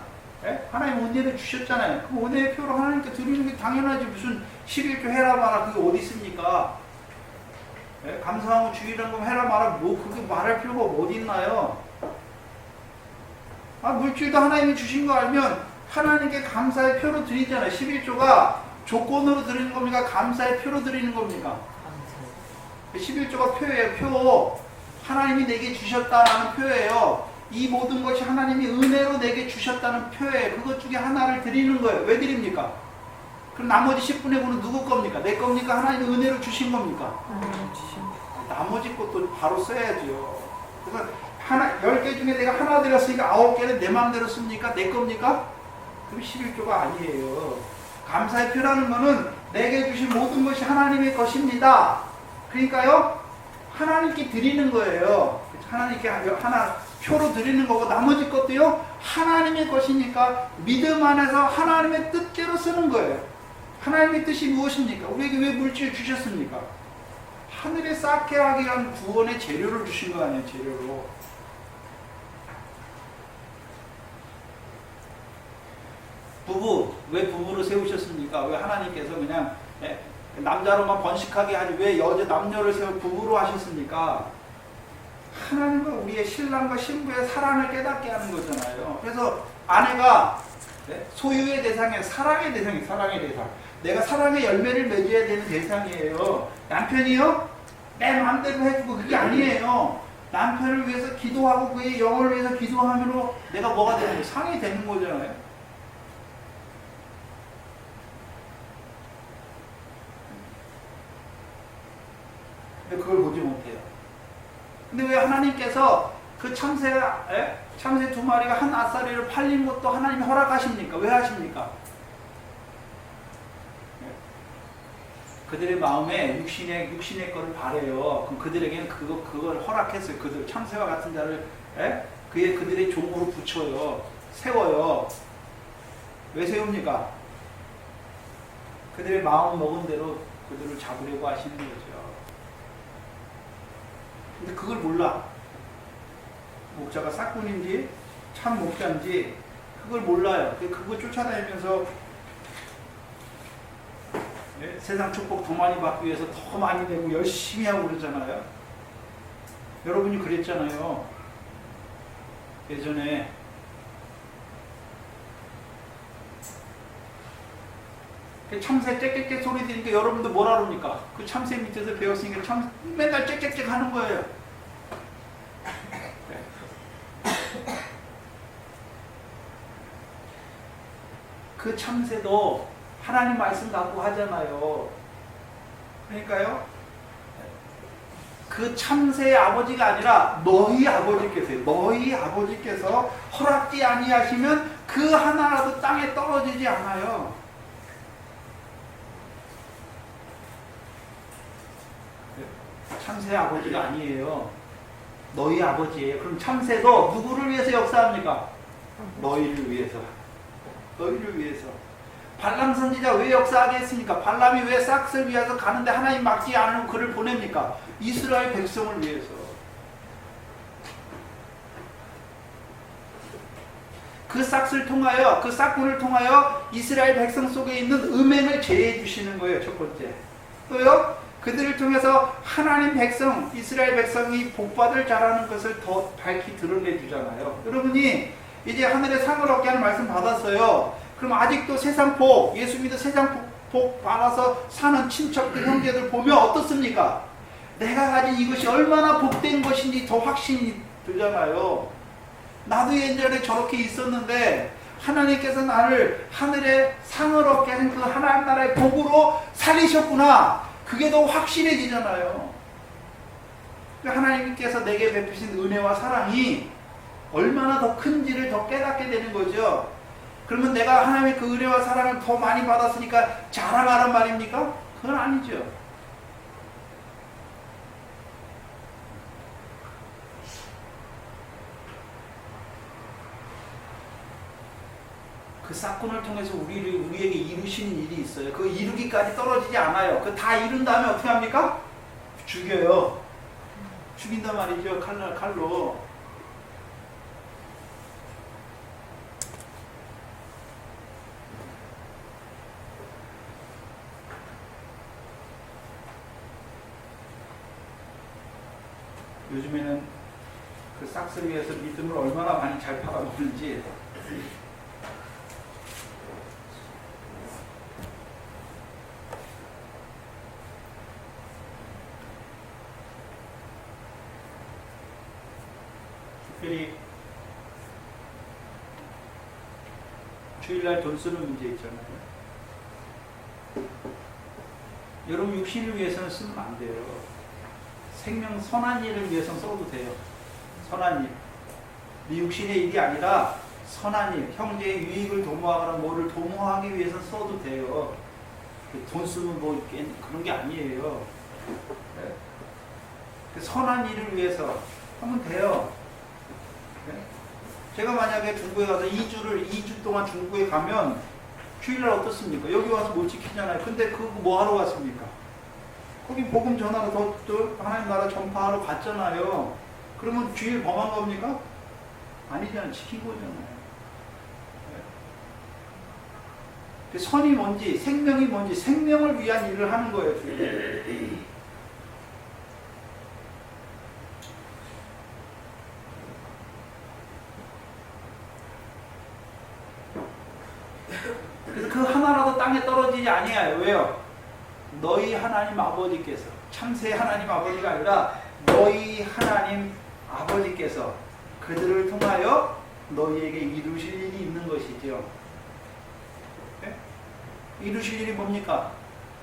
하나님 은혜를 주셨잖아요. 그 은혜의 표로 하나님께 드리는 게 당연하지. 무슨 11조 해라 마라 그게 어디 있습니까? 감사하고 주일한 거 해라 마라 뭐 그게 말할 필요가 어디 있나요? 물질도 하나님이 주신 거 알면 하나님께 감사의 표로 드리잖아요. 11조가 조건으로 드리는 겁니까? 감사의 표로 드리는 겁니까? 11조가 표예요. 표. 하나님이 내게 주셨다는 표예요. 이 모든 것이 하나님이 은혜로 내게 주셨다는 표예요. 그것 중에 하나를 드리는 거예요. 왜 드립니까? 그럼 나머지 10분의 9는 누구 겁니까? 내 겁니까? 하나님이 은혜로 주신 겁니까? 나머지 것도 바로 써야죠. 그래서 10개 중에 내가 하나 드렸으니까 9개는 내 마음대로 씁니까? 내 겁니까? 그럼 11조가 아니에요. 감사의 표라는 거는 내게 주신 모든 것이 하나님의 것입니다. 그러니까요, 하나님께 드리는 거예요. 하나님께 하나 표로 드리는 거고, 나머지 것도요, 하나님의 것이니까 믿음 안에서 하나님의 뜻대로 쓰는 거예요. 하나님의 뜻이 무엇입니까? 우리에게 왜 물질 주셨습니까? 하늘에 쌓게 하기 위한 구원의 재료를 주신 거 아니에요, 재료로. 부부, 왜 부부를 세우셨습니까? 왜 하나님께서 그냥 남자로만 번식하게 하지 왜 남녀를 세워 부부로 하셨습니까? 하나님과 우리의 신랑과 신부의 사랑을 깨닫게 하는 거잖아요. 그래서 아내가 소유의 대상이에요. 사랑의 대상이에요. 사랑의 대상. 내가 사랑의 열매를 맺어야 되는 대상이에요. 남편이요? 내 마음대로 해주고 그게 아니에요. 남편을 위해서 기도하고 그의 영혼을 위해서 기도함으로 내가 뭐가 되는 거예요? 상이 되는 거잖아요. 근데 그걸 보지 못해요. 근데 왜 하나님께서 그 참새 2마리가 한 아싸리를 팔린 것도 하나님이 허락하십니까? 왜 하십니까? 그들의 마음에 육신의 거를 바래요. 그럼 그들에게는 그걸 허락했어요. 그들 참새와 같은 자를 그들의 종으로 붙여요. 세워요. 왜 세웁니까? 그들의 마음 먹은 대로 그들을 잡으려고 하시는 거죠. 근데 그걸 몰라. 목자가 싹군인지 참 목자인지 그걸 몰라요. 그걸 쫓아다니면서 세상 축복 더 많이 받기 위해서 더 많이 내고 열심히 하고 그러잖아요. 여러분이 그랬잖아요. 예전에 참새 짹짹짹 소리 들으니까 여러분들 뭐라 그럽니까? 그 참새 밑에서 배웠으니까 맨날 짹짹짹 하는 거예요. 그 참새도 하나님 말씀 갖고 하잖아요. 그러니까요, 그 참새의 아버지가 아니라 너희 아버지께서 허락지 아니하시면 그 하나라도 땅에 떨어지지 않아요. 참새의 아버지가 아니에요. 너희 아버지예요. 그럼 참새도 누구를 위해서 역사합니까? 너희를 위해서. 너희를 위해서. 발람 선지자 왜 역사하게 했습니까? 발람이 왜 싹을 위해서 가는데 하나님 막지 않으면 그를 보냅니까? 이스라엘 백성을 위해서. 그 싹을 통하여, 그 싹군을 통하여 이스라엘 백성 속에 있는 음행을 제해해 주시는 거예요. 첫 번째. 또요, 그들을 통해서 하나님 백성, 이스라엘 백성이 복받을 자라는 것을 더 밝히 드러내 주잖아요. 여러분이 이제 하늘의 상을 얻게 하는 말씀 받았어요. 그럼 아직도 세상 복, 예수 믿어 세상 복 받아서 사는 친척들, 형제들 보면 어떻습니까? 내가 가진 이것이 얼마나 복된 것인지 더 확신이 들잖아요. 나도 예전에 저렇게 있었는데 하나님께서 나를 하늘의 상을 얻게 하는 그 하나님 나라의 복으로 살리셨구나. 그게 더 확신해지잖아요. 그 하나님께서 내게 베푸신 은혜와 사랑이 얼마나 더 큰지를 더 깨닫게 되는 거죠. 그러면 내가 하나님의 그 은혜와 사랑을 더 많이 받았으니까 자랑하란 말입니까? 그건 아니죠. 그 사건을 통해서 우리에게 이루시는 일이 있어요. 그 이루기까지 떨어지지 않아요. 그 다 이룬 다음에 어떻게 합니까? 죽여요. 죽인단 말이죠. 칼로. 요즘에는 그 싹스를 위해서 믿음을 얼마나 많이 잘 팔아먹는지. 특별히 주일날 돈 쓰는 문제 있잖아요. 여러분 육신을 위해서는 쓰면 안 돼요. 생명 선한 일을 위해서는 써도 돼요. 선한 일. 네 육신의 일이 아니라 선한 일, 형제의 유익을 도모하거나 뭐를 도모하기 위해서 써도 돼요. 돈 쓰면 뭐 그런 게 아니에요. 선한 일을 위해서 하면 돼요. 제가 만약에 중국에 가서 2주 동안 중국에 가면 주일날 어떻습니까? 여기 와서 못 지키잖아요. 근데 그거 뭐 하러 갔습니까? 거기 복음 전하러 더 하나님 나라 전파하러 갔잖아요. 그러면 주일 범한 겁니까? 아니잖아요. 지킨 거잖아요. 선이 뭔지, 생명이 뭔지, 생명을 위한 일을 하는 거예요. 주일. 그래서 그 하나라도 땅에 떨어지지 아니하여. 왜요? 너희 하나님 아버지께서, 참새 하나님 아버지가 아니라 너희 하나님 아버지께서 그들을 통하여 너희에게 이루실 일이 있는 것이죠. 네? 이루실 일이 뭡니까?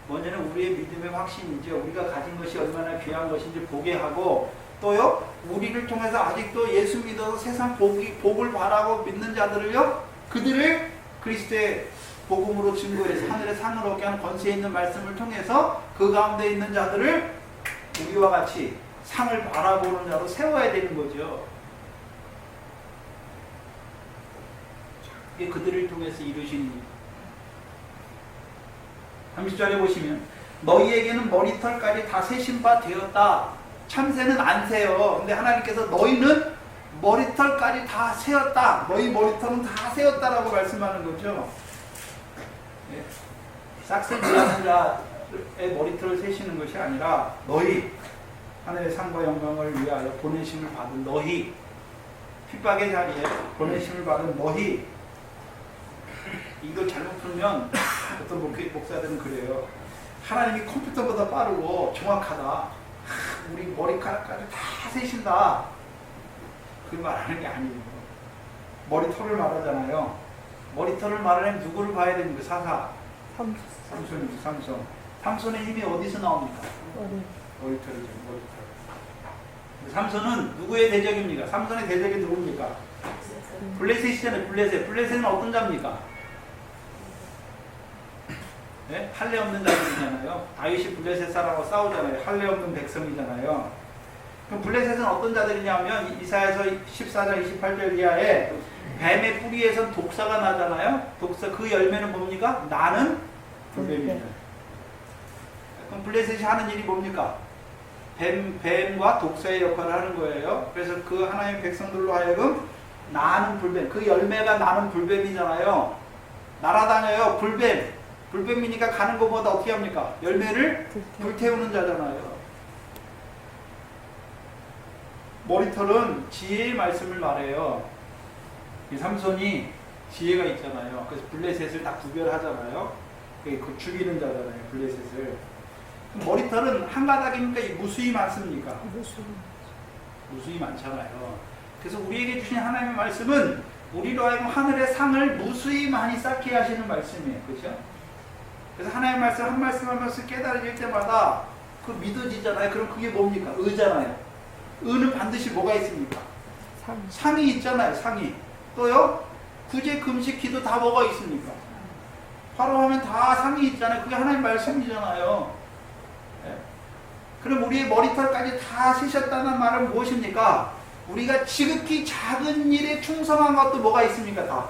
먼저는 우리의 믿음의 확신이죠. 우리가 가진 것이 얼마나 귀한 것인지 보게 하고, 또요, 우리를 통해서 아직도 예수 믿어서 세상 복을 바라고 믿는 자들을요, 그들을 그리스도의 복음으로 증거해서 하늘의 상을 얻게 하는 권세 있는 말씀을 통해서 그 가운데 있는 자들을 우리와 같이 상을 바라보는 자로 세워야 되는 거죠. 이게 그들을 통해서 이루신 일. 30절에 보시면 너희에게는 머리털까지 다 세신 바 되었다. 참새는 안 세요. 근데 하나님께서 너희는 머리털까지 다 세었다. 너희 머리털은 다 세었다라고 말씀하는 거죠. 네. 싹쓸이 하는 자의 머리털을 세시는 것이 아니라 너희, 하늘의 상과 영광을 위하여 보내심을 받은 너희, 핍박의 자리에 보내심을 받은 너희. 이걸 잘못 풀면 어떤 목사들은 그래요. 하나님이 컴퓨터보다 빠르고 정확하다. 우리 머리카락까지 다 세신다. 그 말하는 게 아니에요. 머리털을 말하잖아요. 머리털을 말하려면 누구를 봐야 됩니까? 사사. 삼손이죠. 삼손. 삼손의 힘이 어디서 나옵니까? 머리털이죠. 머리털. 삼손은 누구의 대적입니까? 삼손의 대적이 누굽니까? 블레셋이잖아요. 블레셋. 블레셋은 어떤 자입니까? 네? 할례 없는 자들이잖아요. 다윗이 블레셋 사람하고 싸우잖아요. 할례 없는 백성이잖아요. 그럼 블레셋은 어떤 자들이냐면 이사야서 14장 28절 이하에 뱀의 뿌리에선 독사가 나잖아요. 독사, 그 열매는 뭡니까? 나는 불뱀입니다. 그럼 블레셋이 하는 일이 뭡니까? 뱀과 독사의 역할을 하는 거예요. 그래서 그 하나님의 백성들로 하여금 나는 불뱀, 그 열매가 나는 불뱀이잖아요. 날아다녀요. 불뱀. 불뱀이니까 가는 것보다 어떻게 합니까? 열매를 불태우는 자잖아요. 머리털은 지혜의 말씀을 말해요. 이 삼손이 지혜가 있잖아요. 그래서 블레셋을 다 구별하잖아요. 그 죽이는 자잖아요. 블레셋을. 머리털은 한 가닥입니까? 무수히 많습니까? 무수히 많잖아요. 그래서 우리에게 주신 하나님의 말씀은 우리로 하여금 하늘의 상을 무수히 많이 쌓게 하시는 말씀이에요. 그렇죠? 그래서 하나님의 말씀 한 말씀 한 말씀 깨달아질 때마다 그 믿어지잖아요. 그럼 그게 뭡니까? 의잖아요. 은은 반드시 뭐가 있습니까? 상. 상이 있잖아요. 상이. 또요? 구제, 금식, 기도 다 뭐가 있습니까? 바로 하면 다 상이 있잖아요. 그게 하나님 말씀이잖아요. 네? 그럼 우리의 머리털까지 다 세셨다는 말은 무엇입니까? 우리가 지극히 작은 일에 충성한 것도 뭐가 있습니까? 다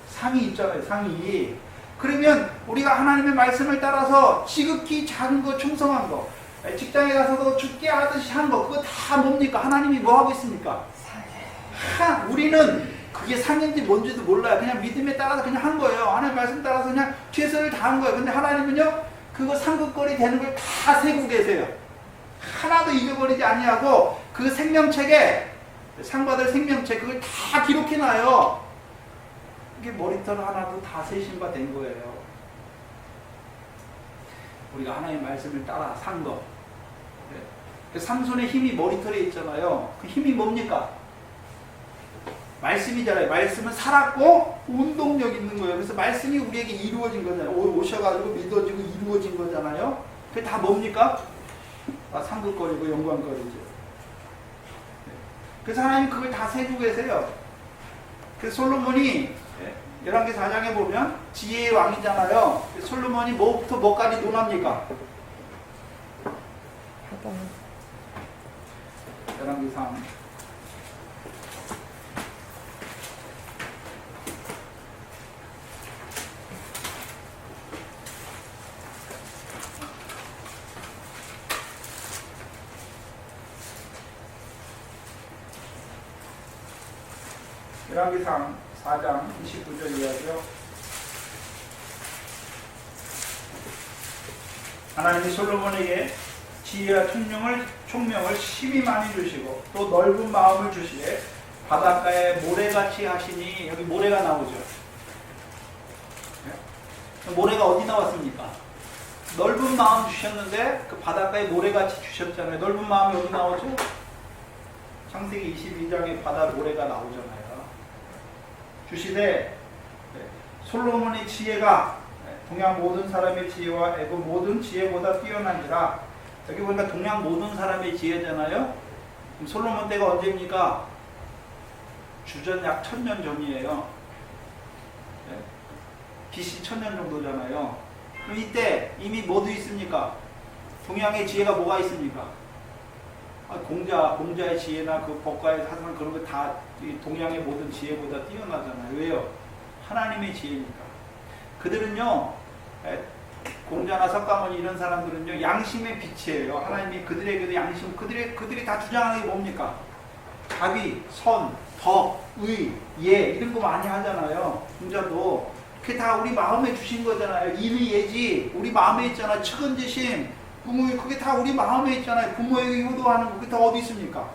상이 있잖아요. 상이. 그러면 우리가 하나님의 말씀을 따라서 지극히 작은 거 충성한 거, 직장에 가서도 죽게 하듯이 한 거, 그거 다 뭡니까? 하나님이 뭐 하고 있습니까? 우리는 그게 상인지 뭔지도 몰라요. 그냥 믿음에 따라서 그냥 한 거예요. 하나님 말씀 따라서 그냥 최선을 다한 거예요. 근데 하나님은요, 그거 상급거리 되는 걸 다 세고 계세요. 하나도 잊어버리지 아니하고 그 생명책에 상 받을 생명책 그걸 다 기록해놔요. 이게 머리털 하나도 다 세신 바 된 거예요. 우리가 하나님의 말씀을 따라 산 거. 그 삼손의 힘이 머리털에 있잖아요. 그 힘이 뭡니까? 말씀이잖아요. 말씀은 살았고 운동력 있는 거예요. 그래서 말씀이 우리에게 이루어진 거잖아요. 오셔가지고 믿어지고 이루어진 거잖아요. 그게 다 뭡니까? 상급거리고 영광거리죠. 그래서 하나님 그걸 다 세고 계세요. 그래서 솔로몬이 열왕기 4장에 보면 지혜의 왕이잖아요. 솔로몬이 뭐부터 뭐까지 논합니까? 열왕기 3. 열왕기 4장 29절 이하죠. 하나님이 솔로몬에게 지혜와 총명을 심히 많이 주시고 또 넓은 마음을 주시되 바닷가에 모래같이 하시니, 여기 모래가 나오죠. 모래가 어디 나왔습니까? 넓은 마음 주셨는데 그 바닷가에 모래같이 주셨잖아요. 넓은 마음이 어디 나오죠? 창세기 22장에 바다 모래가 나오잖아요. 주시되 솔로몬의 지혜가 동양 모든 사람의 지혜와 애굽 모든 지혜보다 뛰어난지라. 여기 보니까 동양 모든 사람의 지혜잖아요. 그럼 솔로몬 때가 언제입니까? 주전 약 1000년 전이에요. BC 1000년 정도잖아요. 그럼 이때 이미 뭐도 있습니까? 동양의 지혜가 뭐가 있습니까? 공자의 지혜나 그 법과의 사상 그런 거 다 동양의 모든 지혜보다 뛰어나잖아요. 왜요? 하나님의 지혜니까. 그들은요, 공자나 석가모니 이런 사람들은요, 양심의 빛이에요. 하나님이 그들에게도 양심, 그들이 다 주장하는 게 뭡니까? 자비, 선, 덕, 의, 예, 이런 거 많이 하잖아요. 공자도. 그게 다 우리 마음에 주신 거잖아요. 인의, 예지, 우리 마음에 있잖아요. 측은지심, 부모의, 그게 다 우리 마음에 있잖아요. 부모에게 효도하는 거, 그게 다 어디 있습니까?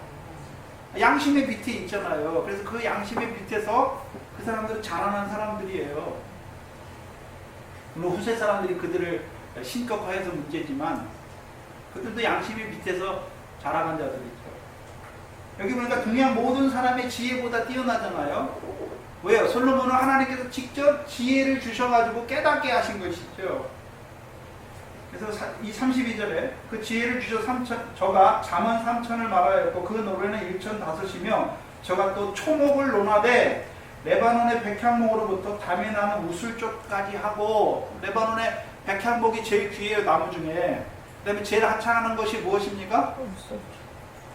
양심의 빛이 있잖아요. 그래서 그 양심의 빛에서 그 사람들은 자라난 사람들이에요. 물론 후세 사람들이 그들을 신격화해서 문제지만 그들도 양심의 빛에서 자라간 자들이죠. 여기 보니까 동양 모든 사람의 지혜보다 뛰어나잖아요. 왜요? 솔로몬은 하나님께서 직접 지혜를 주셔가지고 깨닫게 하신 것이죠. 그래서 이 32절에 그 지혜를 주셔 저가 잠언 3천을 말하였고 그 노래는 1,005이며 저가 또 초목을 논하되 레바논의 백향목으로부터 담에 나는 우술초까지 하고, 레바논의 백향목이 제일 귀해요. 나무 중에. 그 다음에 제일 하찮은 것이 무엇입니까?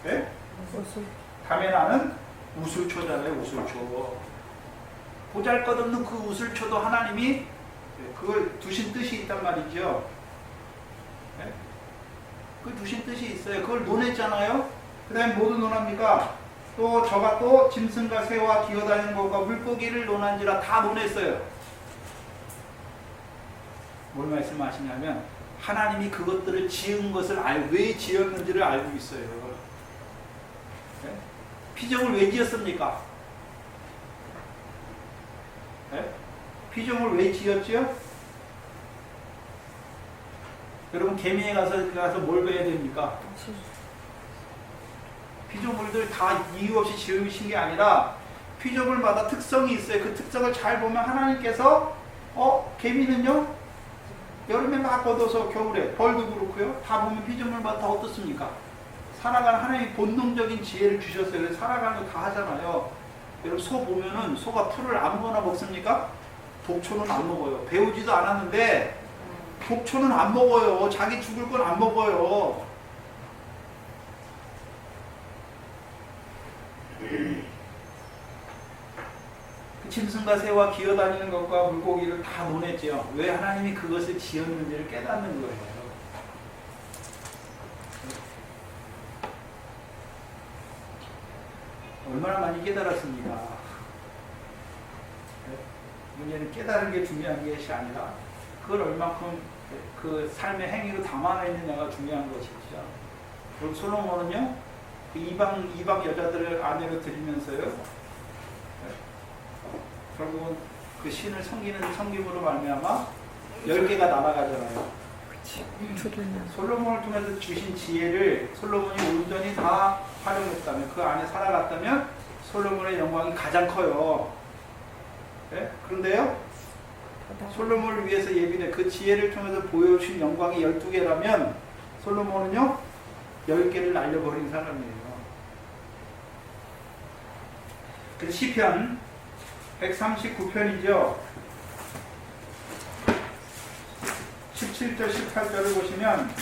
네? 담에 나는 우술초잖아요. 우술초. 보잘것없는 그 우술초도 하나님이 그걸 두신 뜻이 있단 말이죠. 네? 그 두신 뜻이 있어요. 그걸 논했잖아요. 그 다음에 뭐도 논합니까? 또 저가 또 짐승과 새와 기어다니는 것과 물고기를 논한지라 다 논했어요. 뭘 말씀하시냐면 하나님이 그것들을 지은 것을 왜 지었는지를 알고 있어요. 네? 피조물 왜 지었습니까? 네? 피조물 왜 지었죠? 여러분 개미에 가서 뭘 배워야 됩니까? 피조물들 다 이유 없이 지으신 게 아니라 피조물마다 특성이 있어요. 그 특성을 잘 보면 하나님께서 개미는요 여름에 막 걷어서 겨울에 벌도 그렇고요. 다 보면 피조물마다 다 어떻습니까? 살아가는 하나님이 본능적인 지혜를 주셨어요. 그래서 살아가는 거 다 하잖아요. 여러분 소 보면은 소가 풀을 아무거나 먹습니까? 독초는 안 먹어요. 배우지도 않았는데 독초는 안 먹어요. 자기 죽을 건 안 먹어요. 그 짐승과 새와 기어다니는 것과 물고기를 다 논했죠. 왜 하나님이 그것을 지었는지를 깨닫는 거예요. 얼마나 많이 깨달았습니까? 문제는 깨달은 게 중요한 것이 아니라 그걸 얼마큼 그 삶의 행위로 담아내느냐가 중요한 것이죠. 그리고 솔로몬은요, 그 이방 여자들을 아내로 들이면서요, 결국은 그 신을 섬김으로 말미암아 10개가 날아가잖아요. 솔로몬을 통해서 주신 지혜를 솔로몬이 온전히 다 활용했다면, 그 안에 살아갔다면 솔로몬의 영광이 가장 커요. 네? 그런데요, 솔로몬을 위해서 예비된 그 지혜를 통해서 보여주신 영광이 12개라면 솔로몬은요 10개를 날려버린 사람이에요. 그래서 시편 139편이죠. 17절 18절을 보시면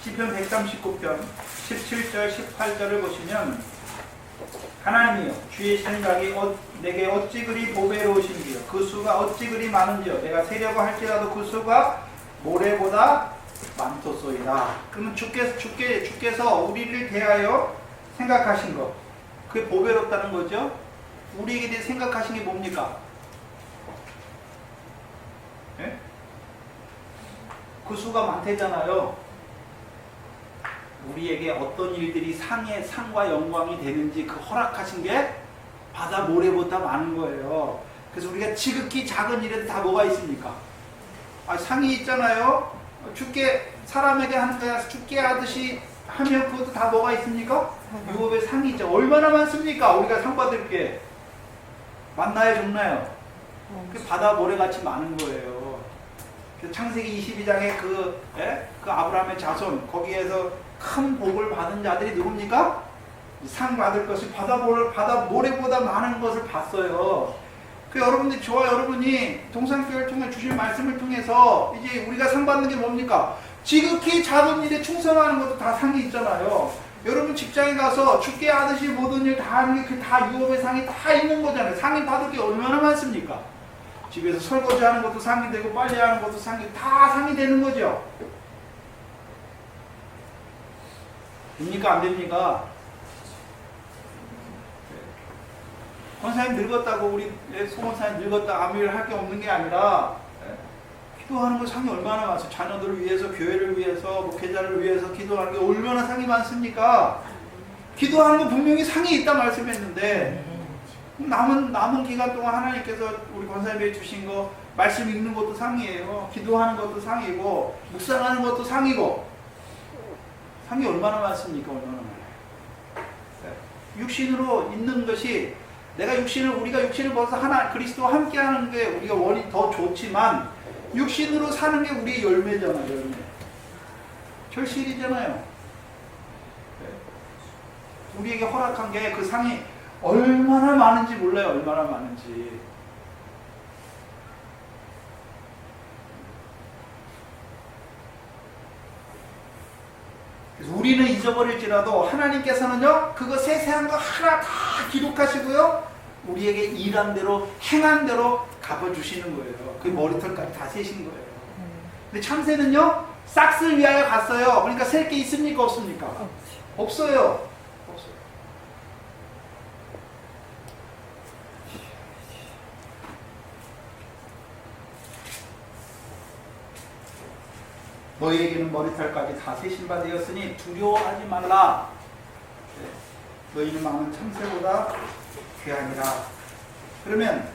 시편 139편 17절 18절을 보시면 하나님이여 주의 생각이 내게 어찌 그리 보배로우신지요 그 수가 어찌 그리 많은지요 내가 세려고 할지라도 그 수가 모래보다 많도소이다. 그러면 주께서 우리를 대하여 생각하신 것, 그게 보배롭다는 거죠. 우리에게 대해 생각하신 게 뭡니까? 예? 그 수가 많대잖아요. 우리에게 어떤 일들이 상과 영광이 되는지 그 허락하신 게 바다 모래보다 많은 거예요. 그래서 우리가 지극히 작은 일에도 다 뭐가 있습니까? 상이 있잖아요. 죽게 사람에게 하는 거야 죽게 하듯이 하면 그것도 다 뭐가 있습니까? 유업의 상이 있죠. 얼마나 많습니까? 우리가 상 받을 게 많나요, 적나요? 그 바다 모래같이 많은 거예요. 창세기 22장에 그 아브라함의 자손 거기에서 큰 복을 받은 자들이 누굽니까? 상 받을 것이 바다 모래보다 많은 것을 봤어요. 그 여러분들, 저와 여러분이 동산교회를 통해 주신 말씀을 통해서 이제 우리가 상 받는 게 뭡니까? 지극히 작은 일에 충성하는 것도 다 상이 있잖아요. 여러분 직장에 가서 죽게 하듯이 모든 일 다 하는 게 그 다 유업의 상이 다 있는 거잖아요. 상이 받을 게 얼마나 많습니까? 집에서 설거지 하는 것도 상이 되고 빨래 하는 것도 다 상이 되는 거죠. 됩니까? 안 됩니까? 권사님 늙었다고 우리 소원사님 늙었다 아무 일 할 게 없는 게 아니라 기도하는 거 상이 얼마나 많아요. 자녀들을 위해서, 교회를 위해서, 목회자를 위해서 기도하는 게 얼마나 상이 많습니까? 기도하는 거 분명히 상이 있다 말씀했는데 남은 기간 동안 하나님께서 우리 권사님에게 주신 거 말씀 읽는 것도 상이에요. 기도하는 것도 상이고 묵상하는 것도 상이고 상이 얼마나 많습니까? 얼마나 많아요. 육신으로 있는 것이 우리가 육신을 벗어서 하나 그리스도와 함께 하는 게 우리가 원이 더 좋지만 육신으로 사는 게 우리의 열매잖아요. 열매. 절실이잖아요. 우리에게 허락한 게 그 상이 얼마나 많은지 몰라요. 얼마나 많은지. 그래서 우리는 잊어버릴지라도 하나님께서는요 그거 세세한 거 하나 다 기록하시고요 우리에게 일한 대로 행한 대로 갚아주시는 거예요. 그 머리털까지 다 세신 거예요. 근데 참새는요 싹쓸 위하여 갔어요. 그러니까 셀 게 있습니까? 없습니까? 없어요. 너희에게는 머리털까지 다 세신 바 되었으니 두려워하지 말라. 너희는 많은 참새보다 귀하니라. 그러면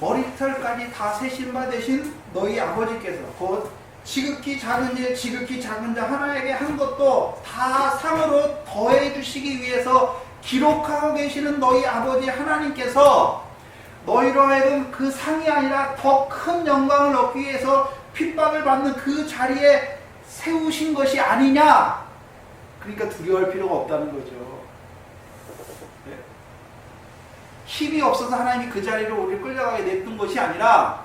머리털까지 다 세신 바 되신 너희 아버지께서 곧 지극히 작은 일, 지극히 작은 자 하나에게 한 것도 다 상으로 더해 주시기 위해서 기록하고 계시는 너희 아버지 하나님께서 너희로 하여금 그 상이 아니라 더 큰 영광을 얻기 위해서 핍박을 받는 그 자리에 세우신 것이 아니냐. 그러니까 두려워할 필요가 없다는 거죠. 네? 힘이 없어서 하나님이 그 자리로 우리를 끌려가게 냈던 것이 아니라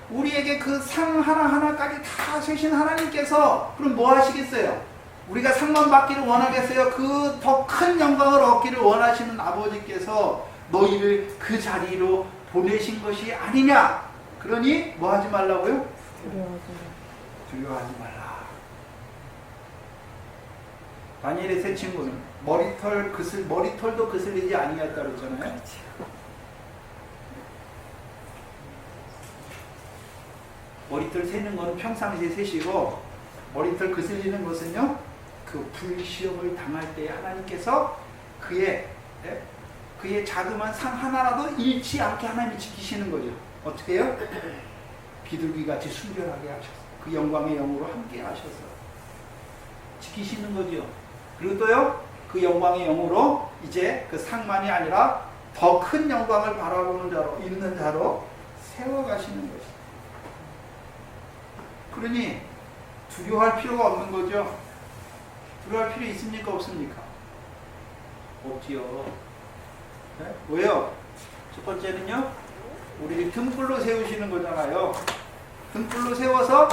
우리에게 그 상 하나하나까지 다 세신 하나님께서 그럼 뭐 하시겠어요? 우리가 상만 받기를 원하겠어요? 그 더 큰 영광을 얻기를 원하시는 아버지께서 너희를 그 자리로 보내신 것이 아니냐? 그러니 뭐 하지 말라고요? 두려워하지 말라. 다니엘의 세 친구는 머리털도 그슬리지 아니했다 그러잖아요. 머리털 세는 거는 평상시에 세시고 머리털 그슬리는 것은요, 그 불시험을 당할 때 하나님께서 그의 자그마한 상 하나라도 잃지 않게 하나님이 지키시는 거죠. 어떻게 해요? 비둘기같이 순결하게 하셔서 그 영광의 영으로 함께 하셔서 지키시는 거죠. 그리고 또요, 그 영광의 영으로 이제 그 상만이 아니라 더 큰 영광을 바라보는 자로, 있는 자로 세워가시는 것이죠. 그러니 두려워할 필요가 없는 거죠. 두려워할 필요 있습니까? 없습니까? 없지요. 네? 왜요? 첫 번째는요, 우리를 등불로 세우시는 거잖아요. 등불로 세워서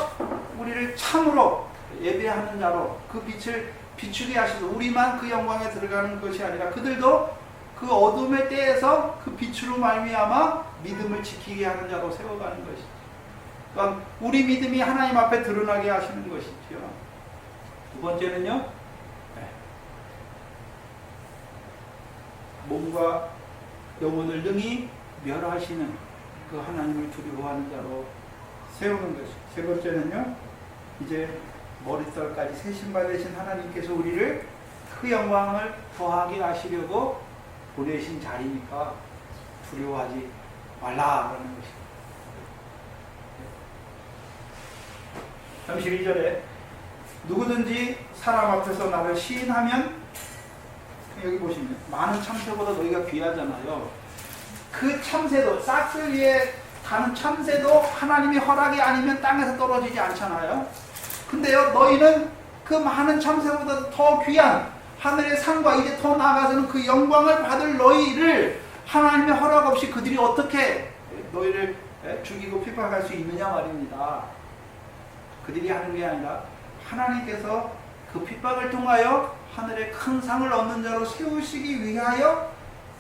우리를 참으로 예배하는 자로 그 빛을 비추게 하시고, 우리만 그 영광에 들어가는 것이 아니라 그들도 그 어둠의 때에서 그 빛으로 말미암아 믿음을 지키게 하는 자로 세워가는 것이죠. 그러니까 우리 믿음이 하나님 앞에 드러나게 하시는 것이죠. 두 번째는요, 몸과 영혼을 능히 멸하시는 그 하나님을 두려워하는 자로 세우는 것이죠. 세 번째는요, 이제 머리털까지 세신바 되신 하나님께서 우리를 그 영광을 더하게 하시려고 보내신 자리니까 두려워하지 말라라는 것입니다. 32절에 누구든지 사람 앞에서 나를 시인하면, 여기 보시면 많은 참새보다 너희가 귀하잖아요. 그 참새도, 싹쓸 위에 가는 참새도 하나님이 허락이 아니면 땅에서 떨어지지 않잖아요. 근데요, 너희는 그 많은 참새보다 더 귀한 하늘의 상과 이제 더 나아가서는 그 영광을 받을 너희를 하나님의 허락 없이 그들이 어떻게 너희를 죽이고 핍박할 수 있느냐 말입니다. 그들이 하는 게 아니라 하나님께서 그 핍박을 통하여 하늘의 큰 상을 얻는 자로 세우시기 위하여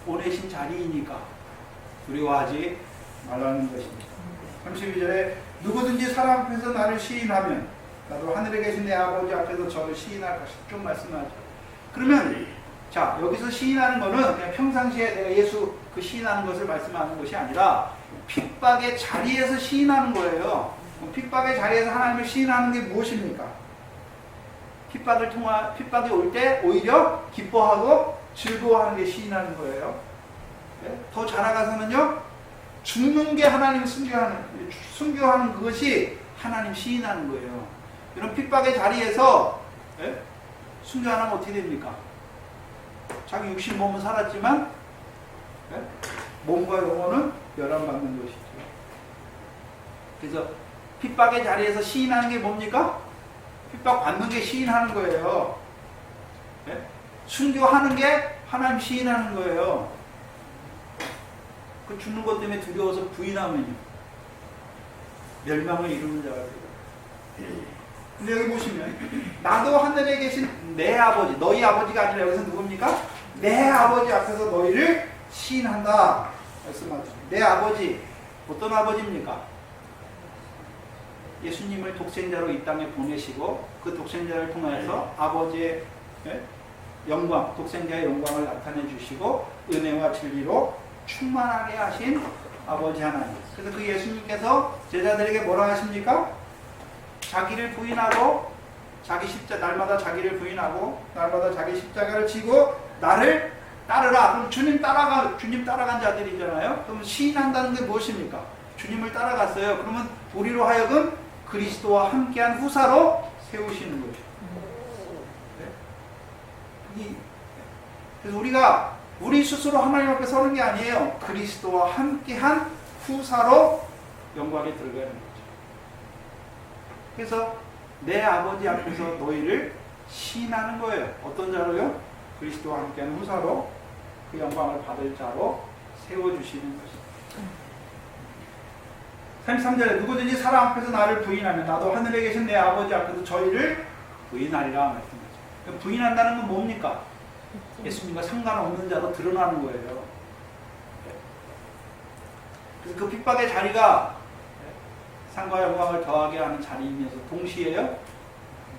보내신 자리이니까 두려워하지 말라는 것입니다. 32절에 누구든지 사람 앞에서 나를 시인하면 나도 하늘에 계신 내 아버지 앞에서 저를 시인할 것이다. 좀 말씀하죠. 그러면 자, 여기서 시인하는 거는 그냥 평상시에 내가 예수 그 시인하는 것을 말씀하는 것이 아니라 핍박의 자리에서 시인하는 거예요. 핍박의 자리에서 하나님을 시인하는 게 무엇입니까? 핍박이 올 때 오히려 기뻐하고 즐거워하는 게 시인하는 거예요. 더 자라가서는요, 죽는 게 하나님 순교하는 그것이 하나님 시인하는 거예요. 이런 핍박의 자리에서 순교 안 하면 어떻게 됩니까? 자기 육신 몸은 살았지만 몸과 영혼은 멸함받는 것이죠. 그래서 핍박의 자리에서 시인하는 게 뭡니까? 핍박 받는 게 시인하는 거예요. 순교하는 게 하나님 시인하는 거예요. 그 죽는 것 때문에 두려워서 부인하면요, 멸망을 이루는 자가 돼요. 근데 여기 보시면 나도 하늘에 계신 내 아버지, 너희 아버지가 아니라 여기서 누굽니까? 내 아버지 앞에서 너희를 시인한다 말씀하죠. 내 아버지, 어떤 아버지입니까? 예수님을 독생자로 이 땅에 보내시고 그 독생자를 통해서 아버지의 영광, 독생자의 영광을 나타내 주시고 은혜와 진리로 충만하게 하신 아버지 하나님. 그래서 그 예수님께서 제자들에게 뭐라 하십니까? 자기를 부인하고 날마다 자기를 부인하고 날마다 자기 십자가를 지고 나를 따르라. 그럼 주님 따라간 자들이잖아요. 그럼 시인한다는 게 무엇입니까? 주님을 따라갔어요. 그러면 우리로 하여금 그리스도와 함께한 후사로 세우시는 거죠. 그래서 우리가 우리 스스로 하나님 앞에 서는 게 아니에요. 그리스도와 함께한 후사로 영광에 들어가는 거죠. 그래서 내 아버지 앞에서 너희를 시인하는 거예요. 어떤 자로요? 그리스도와 함께한 후사로 그 영광을 받을 자로 세워주시는 것입니다. 33절에 누구든지 사람 앞에서 나를 부인하면 나도 하늘에 계신 내 아버지 앞에서 저희를 부인하리라 말씀하죠. 그러니까 부인한다는 건 뭡니까? 예수님과 상관없는 자로 드러나는 거예요. 그래서 그 핍박의 자리가 상과 영광을 더하게 하는 자리이면서 동시에요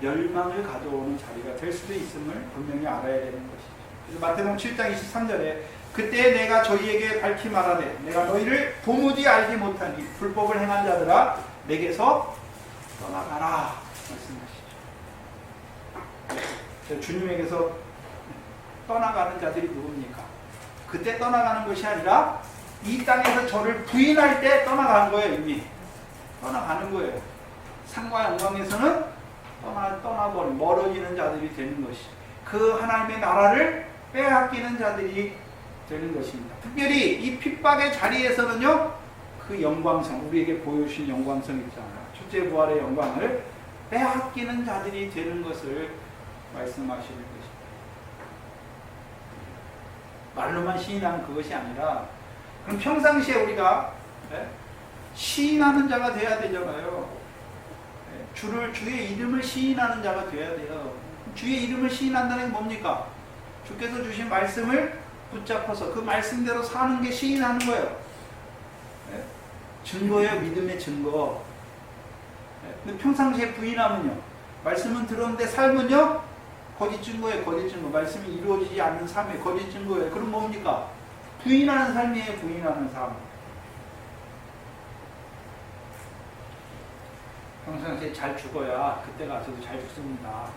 멸망을 가져오는 자리가 될 수도 있음을 분명히 알아야 되는 것이죠. 그래서 마태복음 7장 23절에 그때 내가 저희에게 밝히 말하되 내가 너희를 도무지 알지 못하니 불법을 행한 자들아 내게서 떠나가라 말씀하시죠. 주님에게서 떠나가는 자들이 누굽니까? 그때 떠나가는 것이 아니라 이 땅에서 저를 부인할 때 떠나가는 거예요. 이미 떠나가는 거예요. 상과 영광에서는 떠나버린 멀어지는 자들이 되는 것이 그 하나님의 나라를 빼앗기는 자들이 되는 것입니다. 특별히 이 핍박의 자리에서는요 그 영광성 우리에게 보여주신 영광성 있잖아요. 첫째 부활의 영광을 빼앗기는 자들이 되는 것을 말씀하시는 것입니다. 말로만 시인하는 그것이 아니라 그럼 평상시에 우리가 시인하는 자가 돼야 되잖아요. 주의 이름을 시인하는 자가 돼야 돼요. 주의 이름을 시인한다는 게 뭡니까? 주께서 주신 말씀을 붙잡아서 그 말씀대로 사는 게 시인하는 거예요. 증거예요. 믿음의 증거. 근데 평상시에 부인하면요. 말씀은 들었는데 삶은요. 거짓 증거예요. 거짓 증거. 말씀이 이루어지지 않는 삶의 거짓 증거예요. 그럼 뭡니까? 부인하는 삶이에요. 부인하는 삶. 평상시에 잘 죽어야 그때 가서도 잘 죽습니다.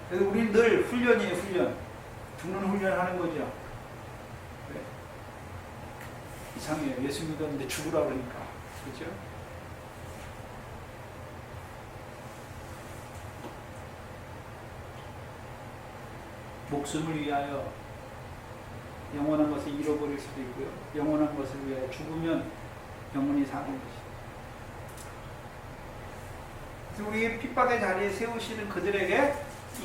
그래서 우리는 늘 훈련이에요. 훈련. 죽는 훈련하는 거죠. 네. 이상해요. 예수 믿었는데 죽으라 그러니까. 그렇죠? 목숨을 위하여 영원한 것을 잃어버릴 수도 있고요. 영원한 것을 위하여 죽으면 영원히 사는 것이죠. 그래서 우리 핍박의 자리에 세우시는 그들에게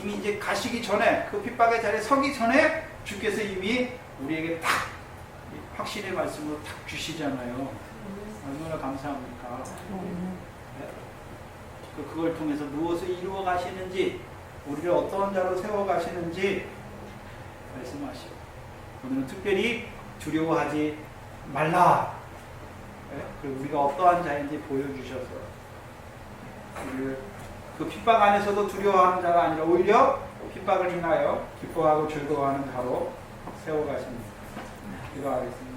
이미 이제 가시기 전에 그 핍박의 자리에 서기 전에 주께서 이미 우리에게 딱 확신의 말씀으로 딱 주시잖아요. 얼마나 감사합니까? 네? 그걸 통해서 무엇을 이루어 가시는지 우리를 어떠한 자로 세워 가시는지 말씀하시고 오늘은 특별히 두려워하지 말라. 네? 그리고 우리가 어떠한 자인지 보여주셔서 우리를 그 핍박 안에서도 두려워하는 자가 아니라 오히려 핍박을 인하여 기뻐하고 즐거워하는 자로 세워가십니다. 기도하겠습니다.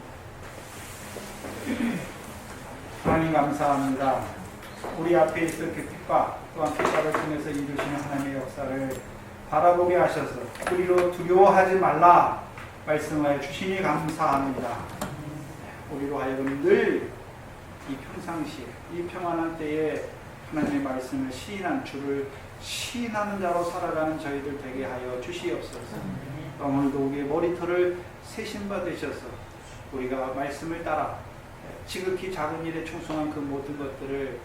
하나님 감사합니다. 우리 앞에 있을 그 핍박 또한 핍박을 통해서 이루시는 하나님의 역사를 바라보게 하셔서 우리로 두려워하지 말라 말씀하여 주시니 감사합니다. 우리로 하여금 늘 이 평상시에 이 평안한 때에 하나님의 말씀을 시인한 주를 시인하는 자로 살아가는 저희들 되게 하여 주시옵소서. 오늘도 우리의 머리털을 세심받으셔서 우리가 말씀을 따라 지극히 작은 일에 충성한 그 모든 것들을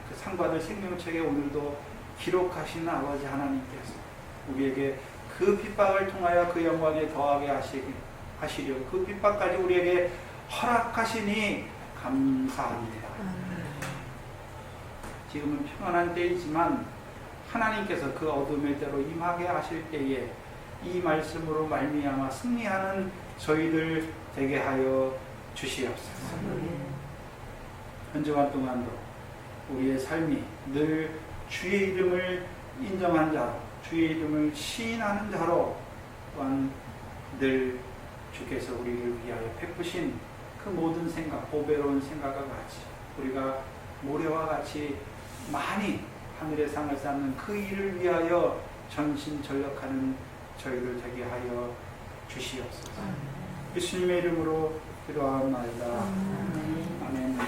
그 상받을 생명책에 오늘도 기록하시는 아버지 하나님께서 우리에게 그 핍박을 통하여 그 영광에 더하게 하시려 그 핍박까지 우리에게 허락하시니 감사합니다. 지금은 평안한 때이지만 하나님께서 그 어둠의 때로 임하게 하실 때에 이 말씀으로 말미암아 승리하는 저희들 되게 하여 주시옵소서. 한 주간 동안도 우리의 삶이 늘 주의 이름을 인정한 자로 주의 이름을 시인하는 자로 또한 늘 주께서 우리를 위하여 베푸신 그 모든 생각, 보배로운 생각과 같이 우리가 모래와 같이 많이 하늘의 상을 쌓는 그 일을 위하여 전심전력하는 저희를 되게 하여 주시옵소서. 예수님의 이름으로 기도하옵나이다. 아멘.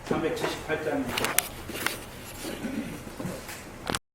378장입니다.